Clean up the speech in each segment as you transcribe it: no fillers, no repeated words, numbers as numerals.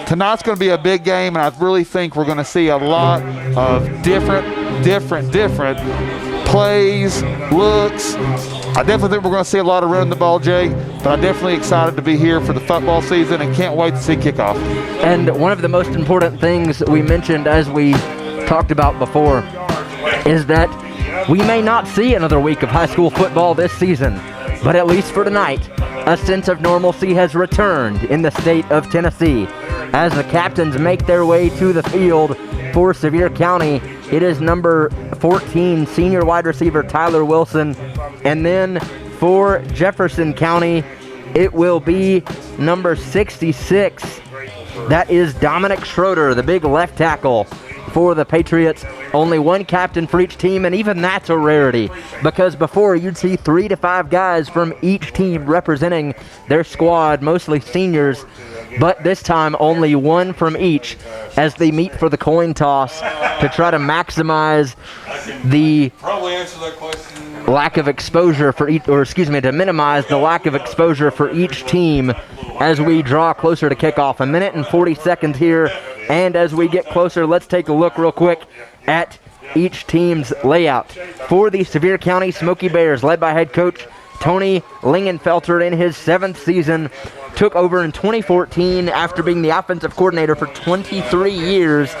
tonight's going to be a big game, and I really think we're going to see a lot of different plays, looks. I definitely think we're going to see a lot of running the ball, Jay, but I'm definitely excited to be here for the football season and can't wait to see kickoff. And one of the most important things we mentioned, as we talked about before, is that we may not see another week of high school football this season, but at least for tonight, a sense of normalcy has returned in the state of Tennessee. As the captains make their way to the field for Sevier County, it is number 14, senior wide receiver Tyler Wilson. And then for Jefferson County, it will be number 66. That is Dominic Schroeder, the big left tackle for the Patriots. Only one captain for each team, and even that's a rarity, because before you'd see 3 to 5 guys from each team representing their squad, mostly seniors, but this time only one from each as they meet for the coin toss to try to maximize the lack of exposure for each, or excuse me, to minimize the lack of exposure for each team as we draw closer to kickoff. 1 minute and 40 seconds here, and as we get closer, let's take a look real quick at each team's layout. For the Sevier County Smoky Bears, led by head coach Tony Lingenfelter in his 7th season, took over in 2014 after being the offensive coordinator for 23 years.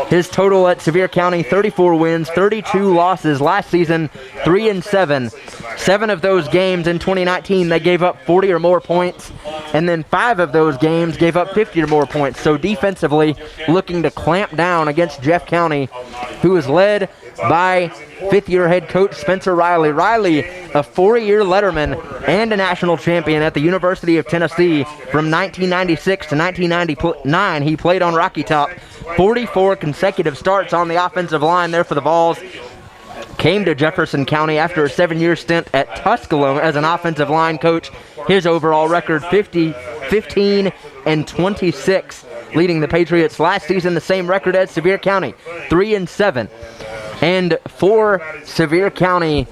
His total at Sevier County, 34 wins, 32 losses. Last season, 3-7. 7 of those games in 2019, they gave up 40 or more points, and then 5 of those games gave up 50 or more points. So defensively, looking to clamp down against Jeff County, who is led by 5th-year head coach Spencer Riley. Riley, a 4-year letterman and a national champion at the University of Tennessee from 1996 to 1999. He played on Rocky Top. 44 consecutive starts on the offensive line there for the Vols. Came to Jefferson County after a 7-year stint at Tusculum as an offensive line coach. His overall record, 15-26, leading the Patriots last season, the same record as Sevier County, 3-7. And for Sevier County,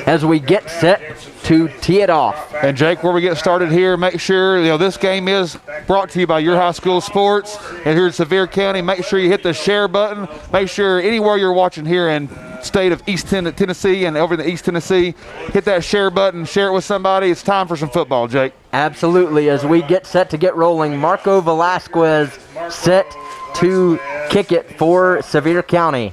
as we get set to tee it off. And Jake, before we get started here, make sure, this game is brought to you by Your High School Sports. And here in Sevier County, make sure you hit the share button. Make sure anywhere you're watching here in state of East Tennessee and over in the East Tennessee, hit that share button, share it with somebody. It's time for some football, Jake. Absolutely. As we get set to get rolling, Marco Velasquez set to kick it for Sevier County.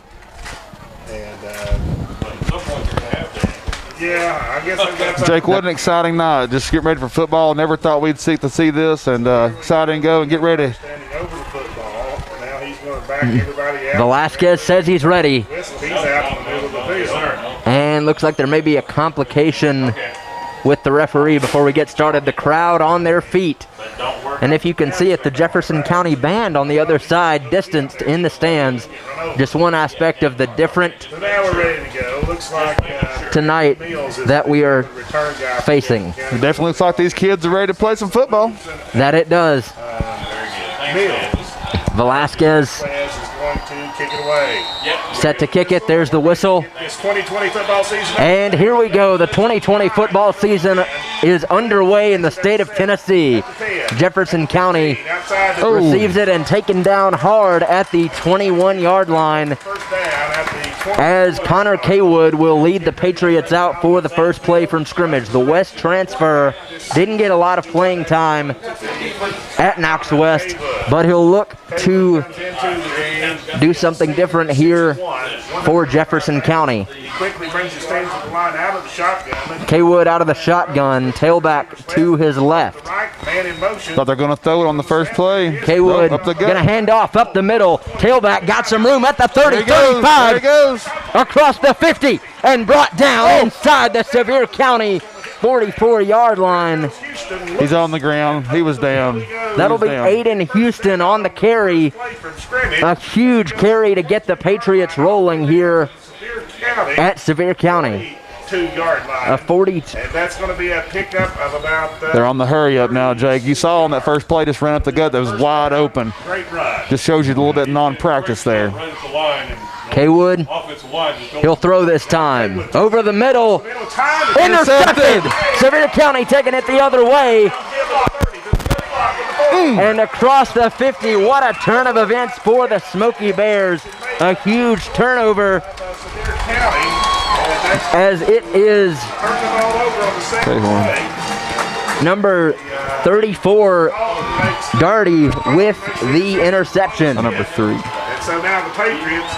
Yeah, I guess I've got Jake, what an exciting night. Just get ready for football. Never thought we'd see this, and excited and go and get ready. standing over the football. Now he's going to back everybody out. Velasquez says he's ready. He's out in the middle of the field. And looks like there may be a complication with the referee before we get started. The crowd on their feet. And if you can see it, the Jefferson County band on the other side, distanced in the stands. Just one aspect of the different So now we're ready to go. Looks like tonight that we are facing. It definitely looks like these kids are ready to play some football. That it does. Mills Velasquez is going to kick it away. set to kick it. There's the whistle. It's 2020 football season. And here we go. The 2020 football season is underway in the state of Tennessee. Jefferson County receives it and taken down hard at the 21-yard line First down at the 20. as Connor Kaywood will lead the Patriots out for the first play from scrimmage. The West transfer didn't get a lot of playing time at Knox West, but he'll look to do something different here for Jefferson County. Quickly brings the stage to the line out of the shotgun. Kaywood out of the shotgun, tailback to his left. Right, man in motion. Thought they're going to throw it on the first play. Kaywood Up the gut. going to hand off up the middle. Tailback got some room at the 30, There he goes. There he 35, goes. across the 50, and brought down inside the Sevier County 44-yard line. He's on the ground. He was down. That'll be He was down. Aiden Houston on the carry. Play from scrimmage. A huge carry to get the Patriots rolling here Sevier County. at Sevier County. 2-yard line. A 40. And that's going to be a pickup of about They're on the hurry up now, Jake. You saw on that first play, just ran up the gut. That was wide open. great run. Just shows you a little bit of non-practice there. Kaywood, he'll throw this time. Over the middle. Middle time. Intercepted. Sevier County taking it the other way. and across the 50. What a turn of events for the Smoky Bears. A huge turnover as it is number 34, Darty, with the interception. Number 3. And so now the Patriots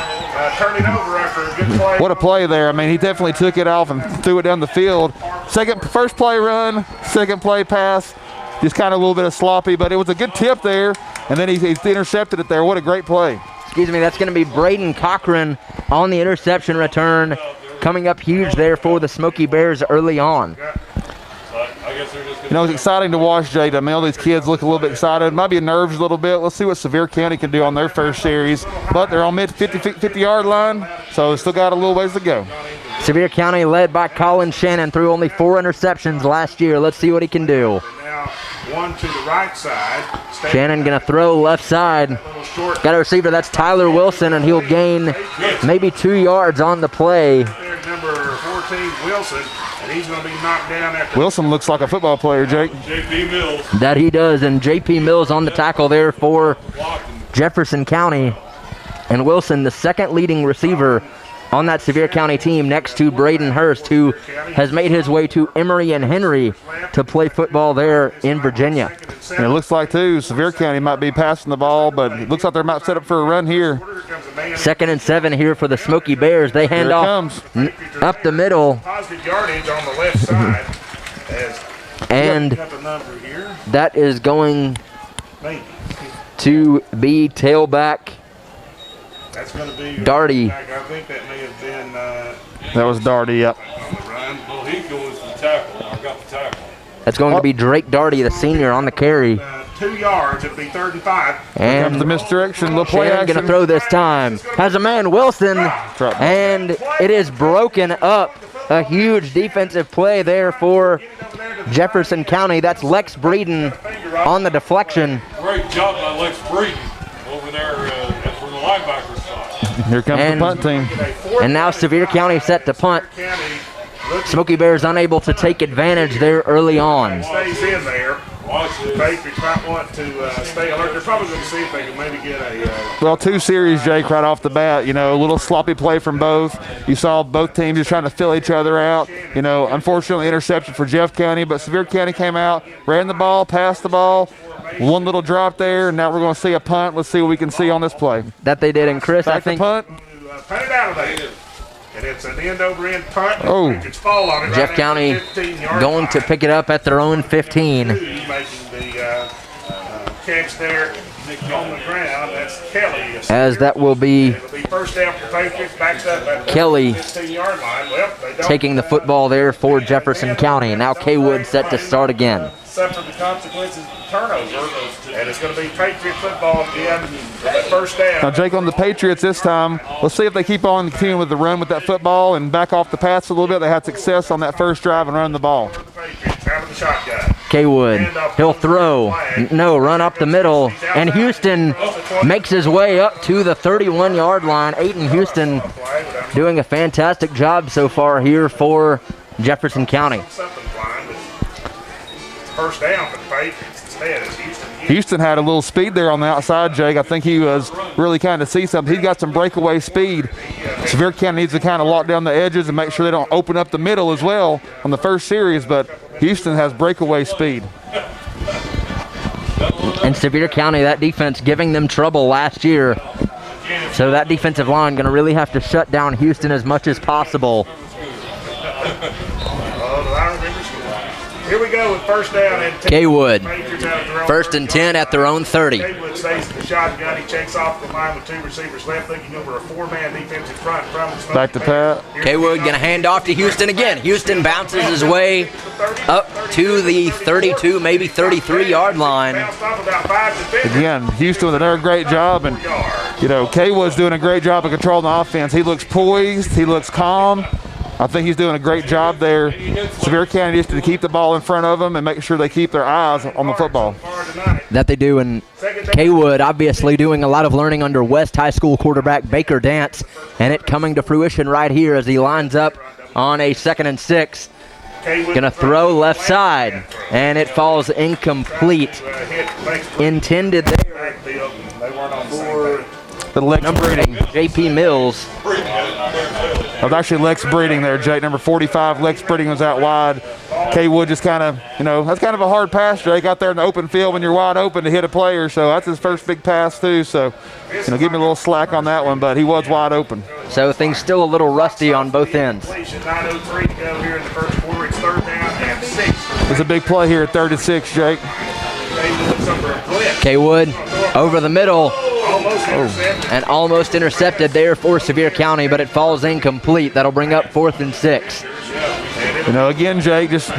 turn it over after a good play. What a play there. I mean, he definitely took it off and threw it down the field. First play run, second play pass, just kind of a little bit of sloppy, but it was a good tip there, and then he intercepted it there. What a great play. Excuse me, that's going to be Braden Cochran on the interception return, coming up huge there for the Smoky Bears early on. You know, it's exciting to watch, Jay. I mean, all these kids look a little bit excited. Might be nerves a little bit. Let's see what Sevier County can do on their first series. But they're on mid 50-yard line, so still got a little ways to go. Sevier County led by Colin Shannon, threw only 4 interceptions last year. Let's see what he can do. Now one to the right side. Shannon going to throw left side. Got a receiver, that's Tyler Wilson, and he'll gain maybe 2 yards on the play. There's number 14, Wilson, and he's going to be knocked down after. Wilson looks like a football player, Jake. J.P. Mills. That he does, and J.P. Mills on the tackle there for Jefferson County. And Wilson, the second leading receiver on that Sevier County team, next to Braden Hurst, who has made his way to Emory and Henry to play football there in Virginia. And it looks like, too, Sevier County might be passing the ball, but it looks like they're about set up for a run here. 2nd and 7 here for the Smoky Bears. They hand off up the middle. Positive yardage on the left side. And that is going to be tailback That's going to be Darty. I think that may have been That was Darty, yep. well, he goes to the tackle. I got the tackle. That's going to be Drake Darty, the senior, on the carry. 2 yards. It'll be 35. And the misdirection, little play Shannon action. going to throw this time. Has a man, Wilson, and it is broken up. A huge defensive play there for Jefferson County. That's Lex Breeden on the deflection. Great job by Lex Breeden over there. That's where the linebackers spot. Here comes the punt team. And now Sevier County set to punt. Smoky Bears unable to take advantage there early on. Stays in there. Patriots might want to stay alert. They're probably going to see if they can maybe get a. Well, 2 series, Jake, right off the bat. You know, a little sloppy play from both. You saw both teams just trying to fill each other out. You know, unfortunately, interception for Jeff County, but Sevier County came out, ran the ball, passed the ball. 1 little drop there, and now we're going to see a punt. Let's see what we can see on this play. That they did, and Chris, I think. Punt. Punt it out of there. And it's an end-over-end punt. Oh. Patriots fall on it Jeff right County at the 15-yard going line. to pick it up at their own 15. Making the catch there on the ground. That's Kelly. As that will be It'll be first down for Patriots, backed up at the Kelly 15-yard line. Well, they don't taking the football there for Jefferson County. Now Kaywood set to start again. suffer the consequences of turnover, and it's going to be Patriot football again with that first down. Now, Jake, on the Patriots this time, let's see if they keep on continuing with the run with that football and back off the pass a little bit. They had success on that first drive and running the ball. Patriots out of the shotgun. Kaywood, he'll throw. No, run up the middle. And Houston makes his way up to the 31-yard line. Aiden Houston doing a fantastic job so far here for Jefferson County. First down for the Patriots instead. It's Houston. Houston had a little speed there on the outside, Jake. I think he was really kind of see something. He's got some breakaway speed. Sevier County needs to kind of lock down the edges and make sure they don't open up the middle as well on the first series, but Houston has breakaway speed. And Sevier County, that defense giving them trouble last year. So that defensive line going to really have to shut down Houston as much as possible. Here we go with first down and 10. Kaywood, Patriots out of their own first and 10 at their own 30. Kaywood stays in the shotgun. He checks off the line with two receivers left, looking over a four-man defensive front from the Back to Pat. Kaywood going to hand off to Houston again. Houston bounces his way up to the 32, maybe 33-yard line. Again, Houston with another great job, and you know, Kaywood's doing a great job of controlling the offense. He looks poised, he looks calm. I think he's doing a great job there. Sevier County just to keep the ball in front of them and make sure they keep their eyes on the football. That they do, and Kaywood obviously doing a lot of learning under West High School quarterback Baker Dance, and it coming to fruition right here as he lines up on a 2nd and 6. Gonna throw left side, and it falls incomplete. Intended there for The Lex number Breeding. 8, J.P. Mills. That was actually Lex Breeding there, Jake. Number 45, Lex Breeding was out wide. K Wood just kind of, that's kind of a hard pass, Jake, out there in the open field when you're wide open to hit a player. So that's his first big pass, too. So, give me a little slack on that one, but he was wide open. So things still a little rusty on both ends. 9:03 to go here in the first quarter. It's 3rd down and 6. It's a big play here at 3rd and 6, Jake. K Wood over the middle. And almost intercepted there for Sevier County, but it falls incomplete. That'll bring up 4th and 6. Again, Jake, just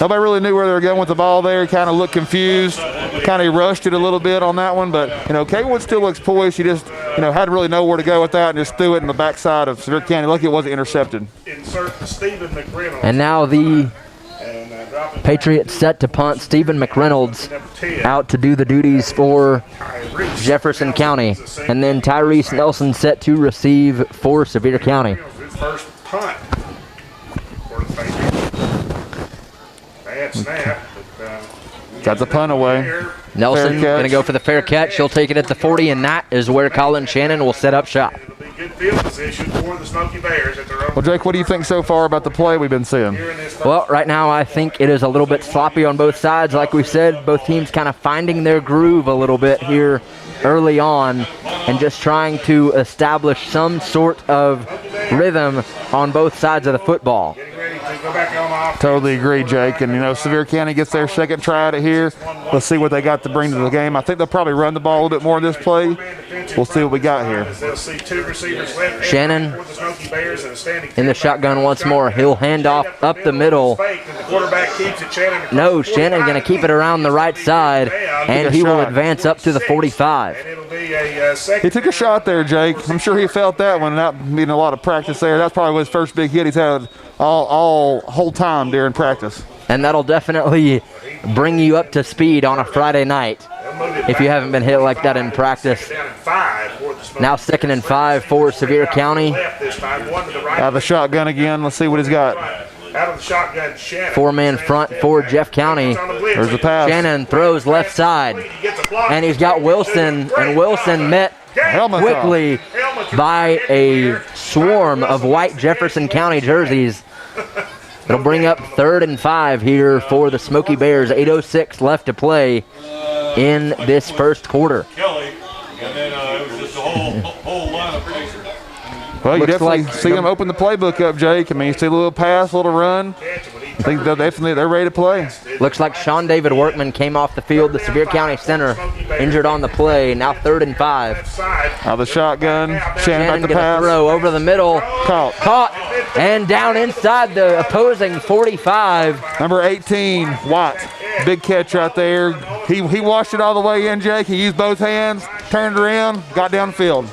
nobody really knew where they were going with the ball there. Kind of looked confused. Kind of rushed it a little bit on that one. But, K Wood still looks poised. She just, had to really know where to go with that and just threw it in the backside of Sevier County. Lucky it wasn't intercepted. And now the Patriots set to punt. Stephen McReynolds out to do the duties for Jefferson County. And then Tyrese Nelson set to receive for Sevier County. First punt for the Patriots. Bad snap. Got the punt away. Nelson going to go for the fair catch. He'll take it at the 40, and that is where Colin Shannon will set up shop. Good field position for the Smoky Bears at their own. Well, Jake, what do you think so far about the play we've been seeing? Well, right now I think it is a little bit sloppy on both sides. Like we said, both teams kind of finding their groove a little bit here early on and just trying to establish some sort of rhythm on both sides of the football. Totally agree, Jake. And, Sevier County gets their second try at it here. Let's see what they got to bring to the game. I think they'll probably run the ball a little bit more in this play. We'll see what we got here. Shannon in the shotgun once more. He'll hand off up the middle. No, Shannon going to keep it around the right side, and he will advance up to the 45. He took a shot there, Jake. I'm sure he felt that one, not being a lot of practice there. That's probably his first big hit he's had all whole time during practice. And that'll definitely bring you up to speed on a Friday night if you haven't been hit like that in practice. Now 2nd and 5 for Sevier County. Out of the shotgun again. Let's see what he's got. Out of the shotgun, Shannon. 4-man front for Jeff County. There's the pass. Shannon throws left side. And he's got Wilson. And Wilson met quickly by a swarm of white Jefferson County jerseys. It'll bring up 3rd and 5 here for the Smoky Bears. 8:06 left to play in this first quarter. Kelly, and then it was just a whole line of pictures. Well, you Looks definitely like see them open the playbook up, Jake. I mean, you see a little pass, a little run. I think they're ready to play. Looks like Sean David Workman came off the field, the Sevier County center, injured on the play. Now 3rd and 5. Out of the shotgun. Shannon back to gonna pass. throw over the middle. Caught. And down inside the opposing 45. Number 18, Watt. Big catch right there. He washed it all the way in, Jake. He used both hands, turned around, got downfield.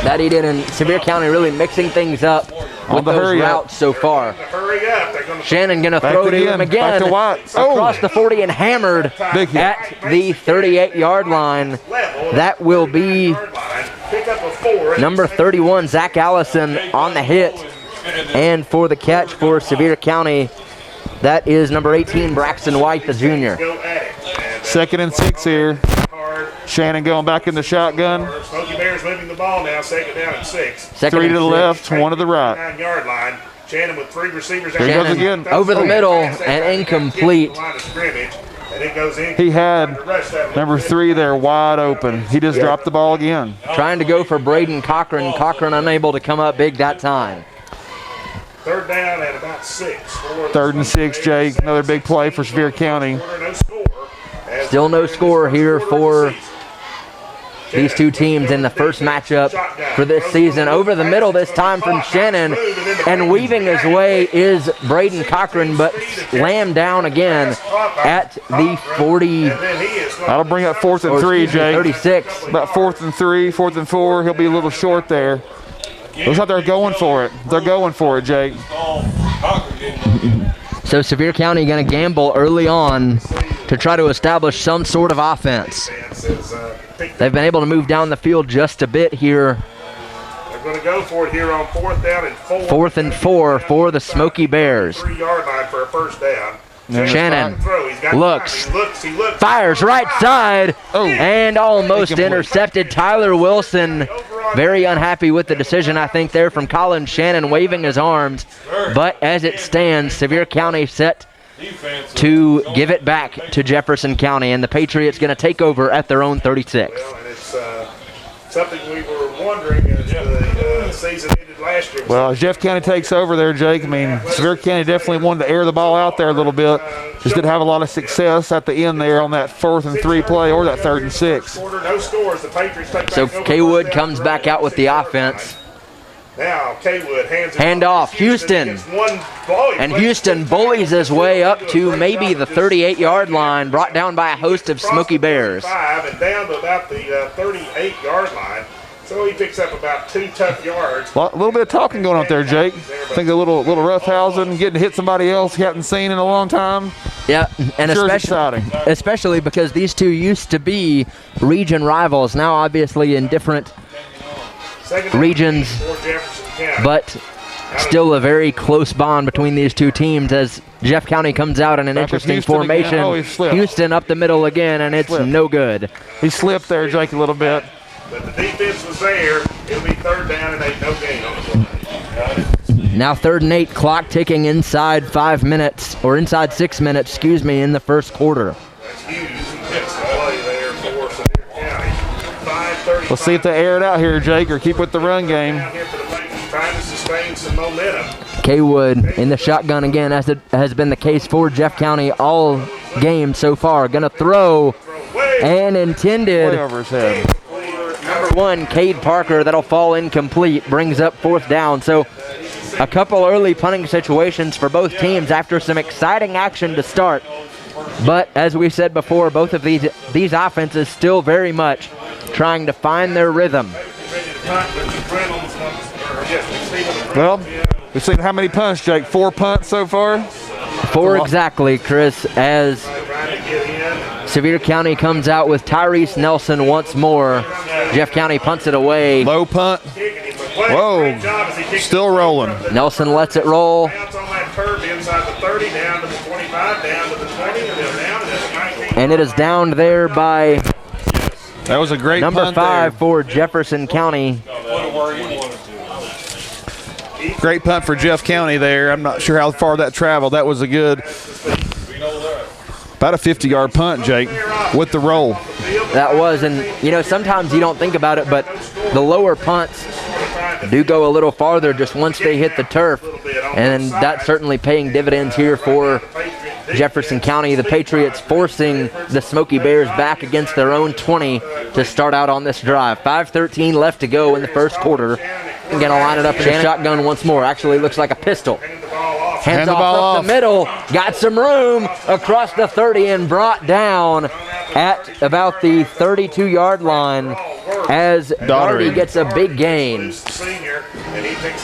That he did, and Sevier County really mixing things up with those routes so far. Shannon gonna throw to him again Back to Watt. across the 40 and hammered at the 38-yard line. That will be number 31, Zach Allison, on the hit. And for the catch for Sevier County, that is number 18, Braxton White, the junior. 2nd and 6 here. Shannon going back in the shotgun. Smoky Bears moving the ball now, 2nd down and 6. 3 to the left, 1 to the right. 9-yard line. Shannon with 3 receivers. Here he goes again. Over the middle and incomplete. He had number 3 there wide open. He just dropped the ball again. Trying to go for Braden Cochran. Cochran unable to come up big that time. 3rd down at about 6. 3rd and 6, Jake. Another big play for Sevier County. Still no score here for these two teams in the first matchup for this season. Over the middle this time from Shannon, and weaving his way is Braden Cochran, but slammed down again at the 40. That'll bring up 4th and 3, Jake. 36. About 4th and 3, 4th and 4. He'll be a little short there. Looks like they're going for it. They're going for it, Jake. So Sevier County going to gamble early on to try to establish some sort of offense. They've been able to move down the field just a bit here Going to go for it here on 4th down and 4. 4th and 4 for the Smoky Bears. 3-yard line for a first down. Shannon looks, He looks, fires right side, and almost intercepted. Tyler Wilson, very unhappy with the decision, I think, there from Colin Shannon, waving his arms. But as it stands, Sevier County set to give it back to Jefferson County, and the Patriots going to take over at their own 36. Well, and it's something we were wondering as the season ended last year. Well, as Jeff County takes over there, Jake, I mean, Sevier County definitely wanted to air the ball out there a little bit. Just didn't have a lot of success at the end there on that 4th and 3 play or that 3rd and 6. No scores. The Patriots take So back over Kaywood first comes down. back out with the offense. Now Kaywood hands it Hand off, Houston. Against one volley. And Houston bullies his way up to maybe the 38-yard line, brought down by a host of Smoky Bears. And down to about the 38-yard line. So he picks up about 2 tough yards. A little bit of talking going on up there, Jake. I think a little roughhousing, getting to hit somebody else you haven't seen in a long time. Yeah, and Sure is exciting. especially because these two used to be region rivals, now obviously in different regions, For Jefferson County. but still a very close bond between these two teams as Jeff County comes out in an Back with interesting Houston again. formation. Oh, he slipped. Houston up the middle again, and it's Slipped. no good. He slipped there, Jake, a little bit. But the defense was there. It'll be 3rd down and 8, no gain on the play. Now 3rd and 8, clock ticking inside 5 minutes, or inside 6 minutes, excuse me, in the first quarter. That's huge. That's the play there for Sevier County. 5:35. Let's see if they air it out here, Jake, or keep with the run game. Down here for the Patriots, trying to sustain some momentum. Kaywood in the shotgun again, as it has been the case for Jeff County all game so far. Gonna throw and intended. Way over his head. Number 1, Cade Parker, that'll fall incomplete, brings up 4th down. So a couple early punting situations for both teams after some exciting action to start. But as we said before, both of these offenses still very much trying to find their rhythm. Well, we've seen how many punts, Jake? 4 punts so far? 4 exactly, Chris, as Sevier County comes out with Tyrese Nelson once more. Jeff County punts it away. Low punt. Whoa, still rolling. Nelson lets it roll. Bounce on that curve inside the 30, down to the 25, down to the 20, and then down to the 19. And it is downed there by That was a great number punt 5 there. for Jefferson County. Great punt for Jeff County there. I'm not sure how far that traveled. That was a good, about a 50-yard punt, Jake, with the roll. That was, and you know, sometimes you don't think about it, but the lower punts do go a little farther just once they hit the turf, and that's certainly paying dividends here for Jefferson County. The Patriots forcing the Smoky Bears back against their own 20 to start out on this drive. 5:13 left to go in the first quarter. I'm gonna line it up in a shotgun once more. Actually looks like a pistol. Hands the ball off up off. the middle, got some room across the 30 and brought down at about the 32-yard line as Darty gets a big gain.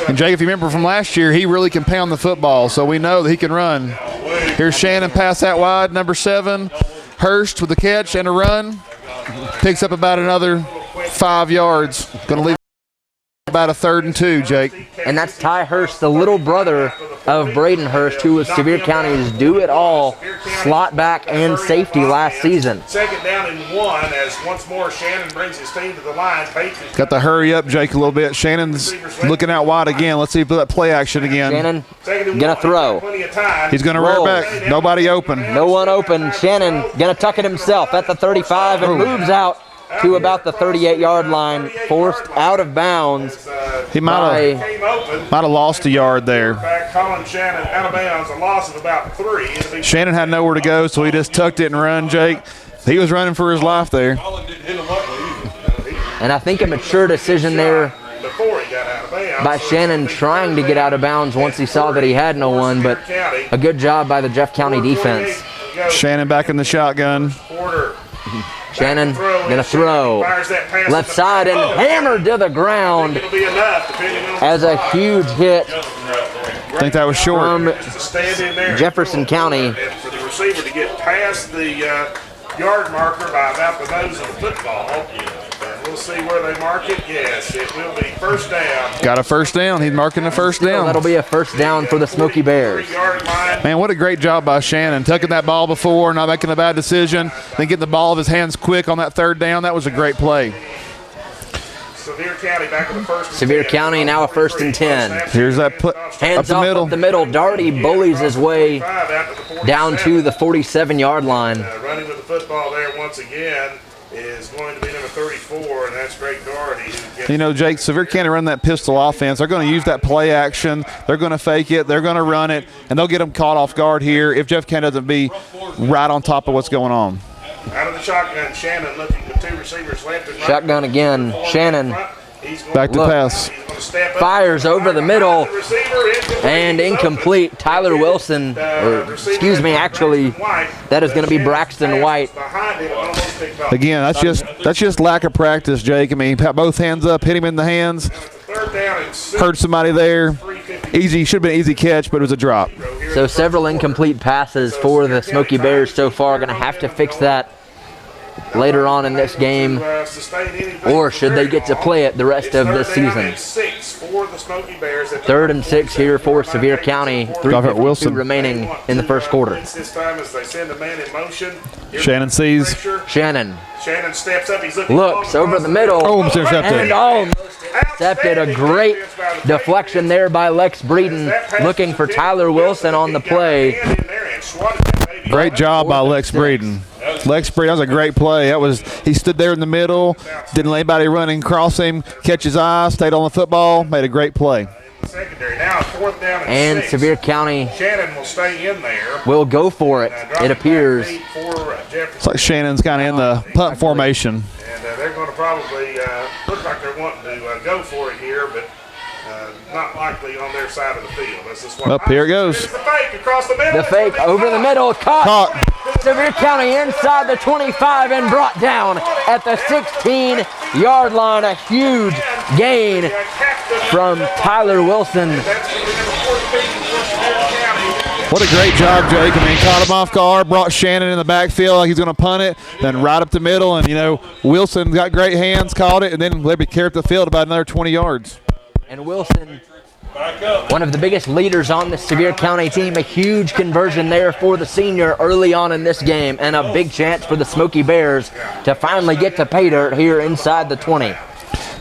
And Jake, if you remember from last year, he really can pound the football, so we know that he can run. Here's Shannon, pass that wide, number 7. Hurst with the catch and a run. Picks up about another 5 yards. Going to leave about a 3rd and 2, Jake. And that's Ty Hurst, the little brother of Braden Hurst, who was Sevier County's do-it-all slot back and safety last season. 2nd down and 1 as once more Shannon brings his team to the line. Patriots Got to hurry up, Jake, a little bit. Shannon's looking out wide again. Let's see if that play action again. Shannon 2nd and gonna 1. throw. Plenty of time. He's going to rear Roll. back. Nobody open. No one open. Shannon gonna tuck it himself at the 35 and moves out to about the 38-yard line, forced out of bounds He might by Came open. have lost a yard there. Back Colin Shannon out of bounds. A loss of about 3. It'll be Shannon had nowhere to go, so he just tucked it and run, Jake. He was running for his life there. Colin didn't hit him up, but and I think a mature decision there before he got out of bounds. by Shannon trying to get out of bounds once he saw that he had no one, but a good job by the Jeff County defense. Shannon back in the shotgun. Quarter. Shannon gonna throw Fires that pass left at the side and back. hammered to the ground It'll be enough depending on as a huge hit I think that was short. from to stand in there. Jefferson County. And for the receiver to get past the yard marker by about the nose of the football. And we'll see where they mark it. Yes, it will be first down. Got a first down. He's marking the first down. That'll be a first down for the Smoky Bears. 3-yard line. Man, what a great job by Shannon. Tucking that ball before, not making a bad decision, then getting the ball of his hands quick on that third down. That was a great play. Sevier County back in the first and Sevier 10. County now a first and 10. Here's that Hands up the off middle. up the middle. Darty bullies his way down to the 47-yard line. Running with the football there once again is going to be number 34, and that's Greg Doherty. Who gets You know, Jake, Sevier County run that pistol offense. They're going to use that play action. They're going to fake it. They're going to run it, and they'll get them caught off guard here if Jeff County doesn't be right on top of what's going on. out of the shotgun. Shannon looking with 2 receivers left and right. Shotgun again. Shannon Back to pass. fires over the middle and incomplete. Tyler Wilson, or excuse me, actually, that is going to be Braxton White. Again, that's just lack of practice, Jake. I mean, both hands up, hit him in the hands, hurt somebody there. Easy, should have been an easy catch, but it was a drop. So several incomplete passes for the Smoky Bears so far. Going to have to fix that later on in this game, or should they get to play it the rest of this season. 3rd and 6 here for Sevier County. 3:52 remaining in the first quarter. Shannon sees. Shannon steps up. He's looking looks over the middle Almost intercepted. and almost intercepted. A great deflection there by Lex Breeden, looking for Tyler Wilson on the play. Great job by Lex Breeden. Lex Breeden, that was a great play. He stood there in the middle, didn't let anybody running across him, catch his eye, stayed on the football, made a great play. Now 4th down And 6. Sevier County Shannon will stay in there. will go for it, it appears. It's like Shannon's kind of in the punt formation. And they're going to probably look like they're wanting to go for it here, but not likely on their side of the field. This is what Here it goes. It's the fake across the middle. The fake over the middle, caught. Sevier County inside the 25 and brought down at the 16-yard line. A huge gain from Tyler Wilson. What a great job, Jake. I mean, caught him off guard, brought Shannon in the backfield like he's going to punt it, then right up the middle. And, Wilson got great hands, caught it, and then let me carry up the field about another 20 yards. And Wilson, one of the biggest leaders on the Sevier County team, a huge conversion there for the senior early on in this game, and a big chance for the Smoky Bears to finally get to pay dirt here inside the 20.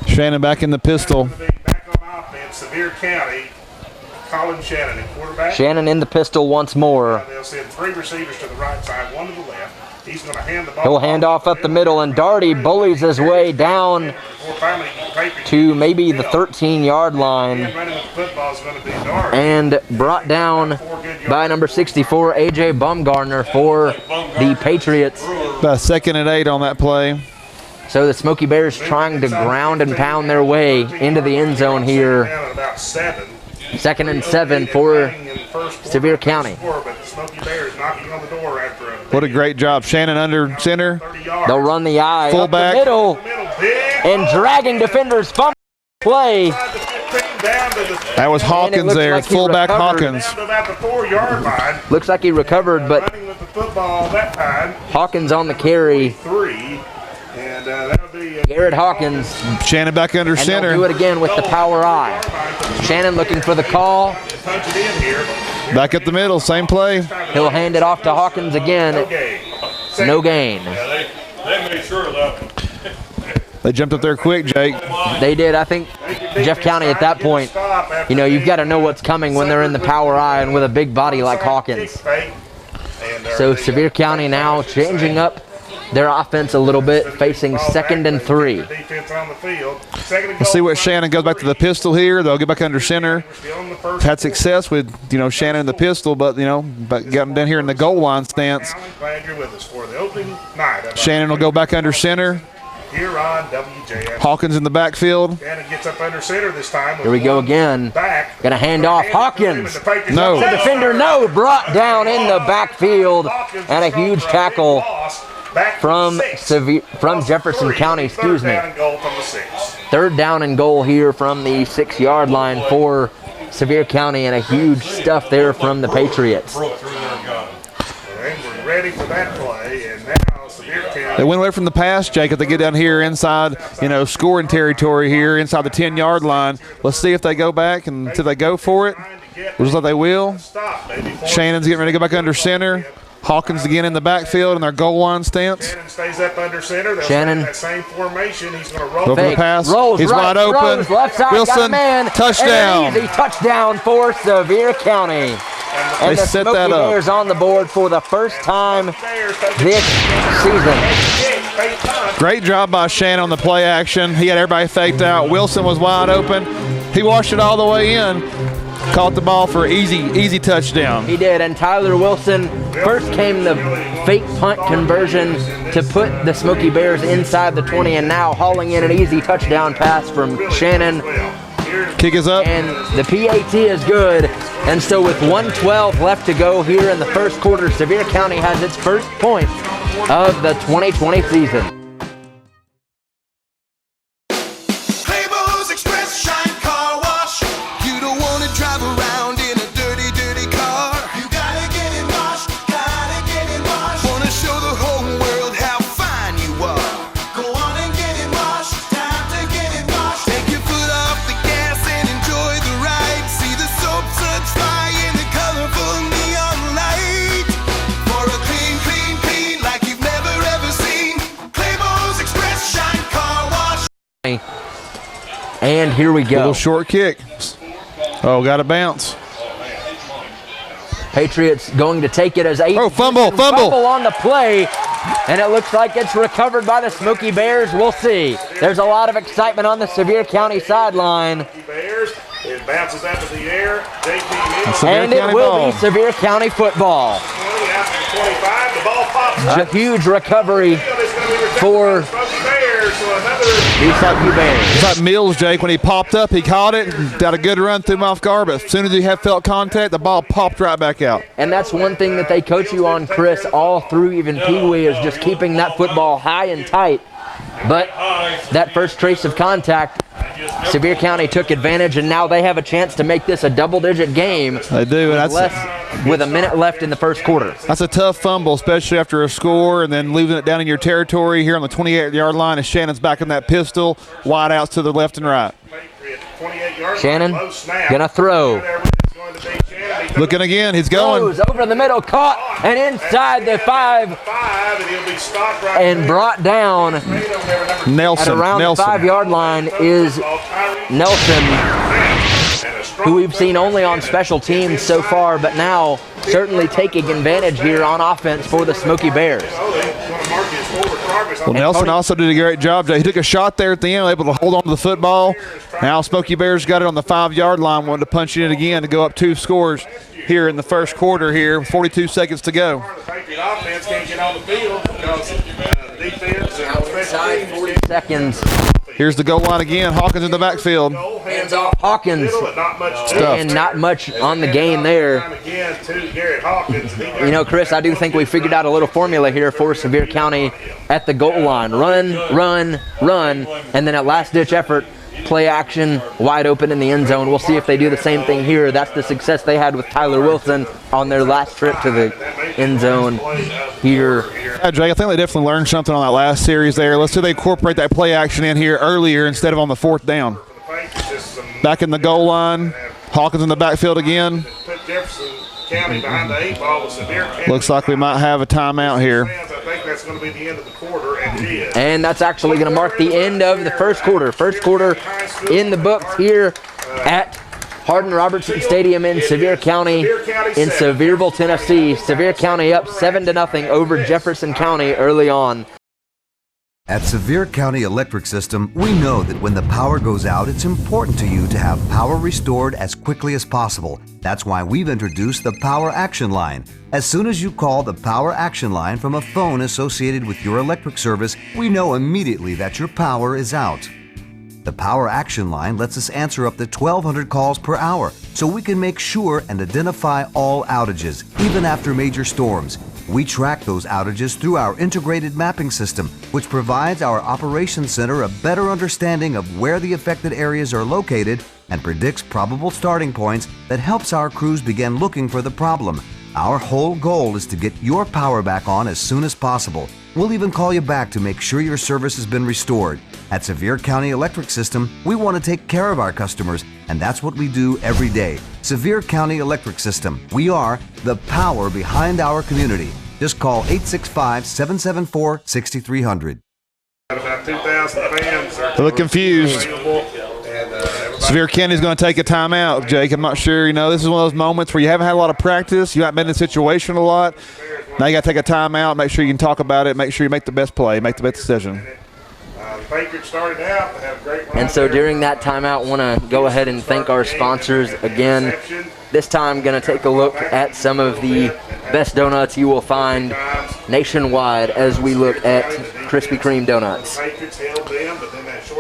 Shannon back in the pistol. Back on offense, Sevier County. Colin Shannon at quarterback. Shannon in the pistol once more. They'll send 3 receivers to the right side, 1 to the left. He's going to hand the ball. He'll hand off up the middle, and Darty bullies his way down to maybe the 13-yard line, and brought down by number 64, A.J. Bumgarner for the Patriots. About 2nd and 8 on that play. So the Smoky Bears trying to ground and pound their way into the end zone here. 2nd and 7 for Sevier County. What a great job. Shannon under center. They'll run the eye Fullback. up the middle, and dragging defenders fumble play. That was Hawkins there. Like Fullback Hawkins. Looks like he recovered, but Hawkins on the carry. Garrett Hawkins. Shannon back under And center. they'll do it again with the power eye. Shannon looking for the call. Back up the middle, same play. He'll hand it off to Hawkins again. No gain. Yeah, they made sure of that. They jumped up there quick, Jake. They did. I think Jeff County at that point, you've got to know what's coming when they're in the power eye and with a big body like Hawkins. So Sevier County now changing up their offense a little bit, facing 2nd and 3. Let's see what Shannon goes back to the pistol here. They'll get back under center. Had success with, Shannon in the pistol, but got him down here in the goal line stance. Shannon will go back under center. Here on WJF. Hawkins in the backfield. Shannon gets up under center this time. Here we go again. Going to hand off Hawkins. No. The defender, no. Brought down in the backfield. And a huge tackle from Jefferson County, excuse me. 3rd down and goal here from the 6-yard line for Sevier County, and a huge stuff there from the Patriots. We're ready for that play, and now They went away from the pass, Jacob. They get down here inside, scoring territory here inside the 10-yard line. Let's see if they go back and do they go for it. Looks like they will. Shannon's getting ready to go back under center. Hawkins again in the backfield in their goal line stance. Shannon stays up under center. Shannon. That same formation. He's going to roll. Over the pass. Rolls He's right, wide open. Rolls left side, Wilson, got a man. touchdown. And an easy touchdown for Sevier County. And They the set Smoky that up. Bears on the board for the first time this season. Great job by Shannon on the play action. He had everybody faked out. Wilson was wide open. He washed it all the way in. Caught the ball for easy touchdown. He did, and Tyler Wilson, first came the fake punt conversion to put the Smoky Bears inside the 20, and now hauling in an easy touchdown pass from Shannon. Kick is up. And the PAT is good. And so with 1:12 left to go here in the first quarter, Sevier County has its first point of the 2020 season. And here we go. Little short kick. Oh, got to bounce. Patriots going to take it as Aiden fumble on the play, and it looks like it's recovered by the Smoky Bears. We'll see. There's a lot of excitement on the Sevier County sideline. Bears. It bounces up in the air. And it will be Sevier County football. 20 after the 25. The ball pops up. A huge recovery for the Smoky Bears. It's like Mills, Jake. When he popped up, he caught it, got a good run, threw him off guard, but as soon as he had felt contact, the ball popped right back out. And that's one thing that they coach you on, Chris, all through even Pee Wee, is just keeping that football high and tight. But that first trace of contact, Sevier County took advantage, and now they have a chance to make this a double-digit game. They do. With a minute left in the first quarter. That's a tough fumble, especially after a score and then leaving it down in your territory here on the 28-yard line as Shannon's back in that pistol, wide outs to the left and right. Shannon gonna throw. Looking again, he's going. Goes over the middle, caught, and inside the 5, and brought down. Nelson. At around the 5-yard line is Nelson, who we've seen only on special teams so far, but now certainly taking advantage here on offense for the Smoky Bears. Well, Nelson also did a great job. He took a shot there at the end, able to hold on to the football. Now Smoky Bears got it on the 5-yard line, wanted to punch it in again to go up 2 scores here in the first quarter here, 42 seconds to go. Offense can't get on the field because defense Inside 40 seconds. Here's the goal line again. Hawkins in the backfield. Hands off Hawkins. Stuffed. And not much on the game there. You know, Chris, I do think we figured out a little formula here for Sevier County at the goal line. Run, run, run, and then at last-ditch effort, play action, wide open in the end zone. We'll see if they do the same thing here. That's the success they had with Tyler Wilson on their last trip to the end zone here. Yeah, Jay, I think they definitely learned something on that last series there. Let's see if they incorporate that play action in here earlier instead of on the 4th down. Back in the goal line. Hawkins in the backfield again. Jefferson County behind the 8 ball with Sevier County. Looks like we might have a timeout here. I think that's going to be the end of the quarter, and it is. And that's actually going to mark the end of the first quarter. First quarter in the books here at Hardin-Robertson Stadium in Sevier County in Sevierville, Tennessee. Sevier County up 7-0 over Jefferson County early on. At Sevier County Electric System, we know that when the power goes out, it's important to you to have power restored as quickly as possible. That's why we've introduced the Power Action Line. As soon as you call the Power Action Line from a phone associated with your electric service, we know immediately that your power is out. The Power Action Line lets us answer up to 1,200 calls per hour, so we can make sure and identify all outages, even after major storms. We track those outages through our integrated mapping system, which provides our operations center a better understanding of where the affected areas are located and predicts probable starting points that helps our crews begin looking for the problem. Our whole goal is to get your power back on as soon as possible. We'll even call you back to make sure your service has been restored. At Sevier County Electric System, we want to take care of our customers, and that's what we do every day. Sevier County Electric System. We are the power behind our community. Just call 865-774-6300. About 2,000 fans. They look confused. Sevier County's going to take a timeout, Jake. I'm not sure. This is one of those moments where you haven't had a lot of practice. You haven't been in the situation a lot. Now you got to take a timeout, make sure you can talk about it, make sure you make the best play, make the best decision. The Patriots started out. They have a great run. And so during that timeout, want to go ahead and thank our sponsors again. This time, going to take a look at some of the best donuts you will find nationwide as we look at Krispy Kreme donuts.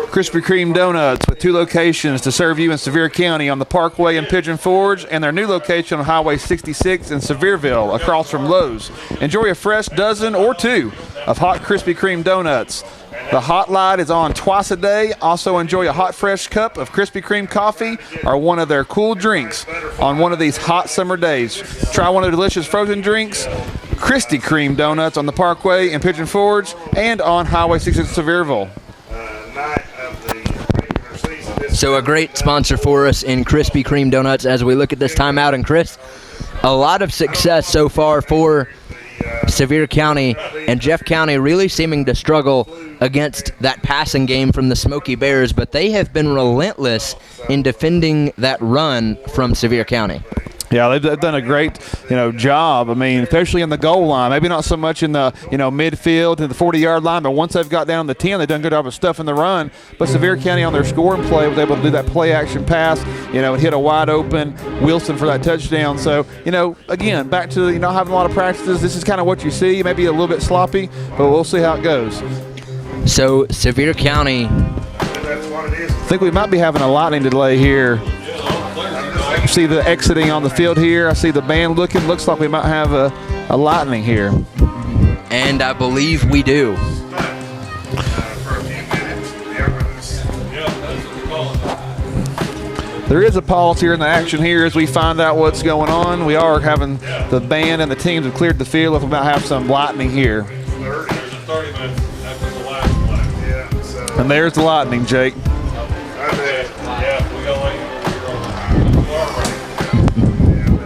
Krispy Kreme Donuts with 2 locations to serve you in Sevier County on the Parkway in Pigeon Forge and their new location on Highway 66 in Sevierville across from Lowe's. Enjoy a fresh dozen or 2 of hot Krispy Kreme donuts. The Hot Light is on twice a day. Also enjoy a hot fresh cup of Krispy Kreme coffee or one of their cool drinks on one of these hot summer days. Try one of the delicious frozen drinks, Krispy Kreme donuts on the Parkway in Pigeon Forge and on Highway 66 in Sevierville. So a great sponsor for us in Krispy Kreme donuts as we look at this timeout. And Chris, a lot of success so far for Sevier County, and Jeff County really seeming to struggle against that passing game from the Smoky Bears, but they have been relentless in defending that run from Sevier County. Yeah, they've done a great, job. I mean, especially in the goal line. Maybe not so much in the, midfield and the 40-yard line, but once they've got down the 10, they've done a good job of stuff in the run. But Sevier County on their scoring play was able to do that play-action pass, and hit a wide-open Wilson for that touchdown. So, again, back to not having a lot of practices. This is kind of what you see. Maybe a little bit sloppy, but we'll see how it goes. So Sevier County. I think we might be having a lightning delay here. See the exiting on the field here. I see the band looking. Looks like we might have a lightning here. And I believe we do. There is a pause here in the action here as we find out what's going on. We are having the band and the teams have cleared the field. If we might have some lightning here. And there's the lightning, Jake.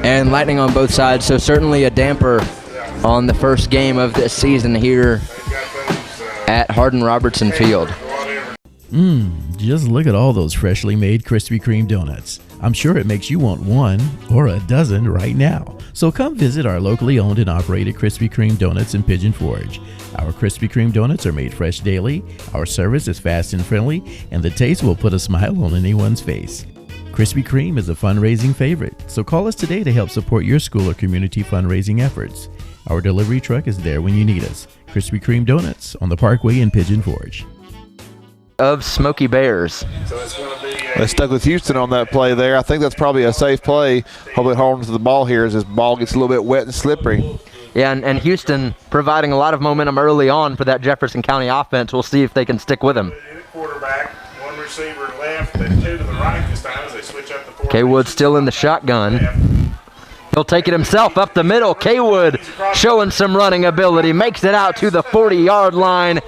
And lightning on both sides, so certainly a damper on the first game of this season here at Hardin-Robertson Field. Just look at all those freshly made Krispy Kreme donuts. I'm sure it makes you want one or a dozen right now. So come visit our locally owned and operated Krispy Kreme donuts in Pigeon Forge. Our Krispy Kreme donuts are made fresh daily, our service is fast and friendly, and the taste will put a smile on anyone's face. Krispy Kreme is a fundraising favorite, so call us today to help support your school or community fundraising efforts. Our delivery truck is there when you need us. Krispy Kreme Donuts on the Parkway in Pigeon Forge. Of Smoky Bears. They stuck with Houston on that play there. I think that's probably a safe play. Hopefully holding to the ball here as this ball gets a little bit wet and slippery. Yeah, and Houston providing a lot of momentum early on for that Jefferson County offense. We'll see if they can stick with him. Quarterback, one receiver left, and 2 to the right this time as they switch up the forward. Kaywood still in the shotgun. He'll take it himself up the middle. Kaywood showing some running ability. Makes it out to the 40-yard line.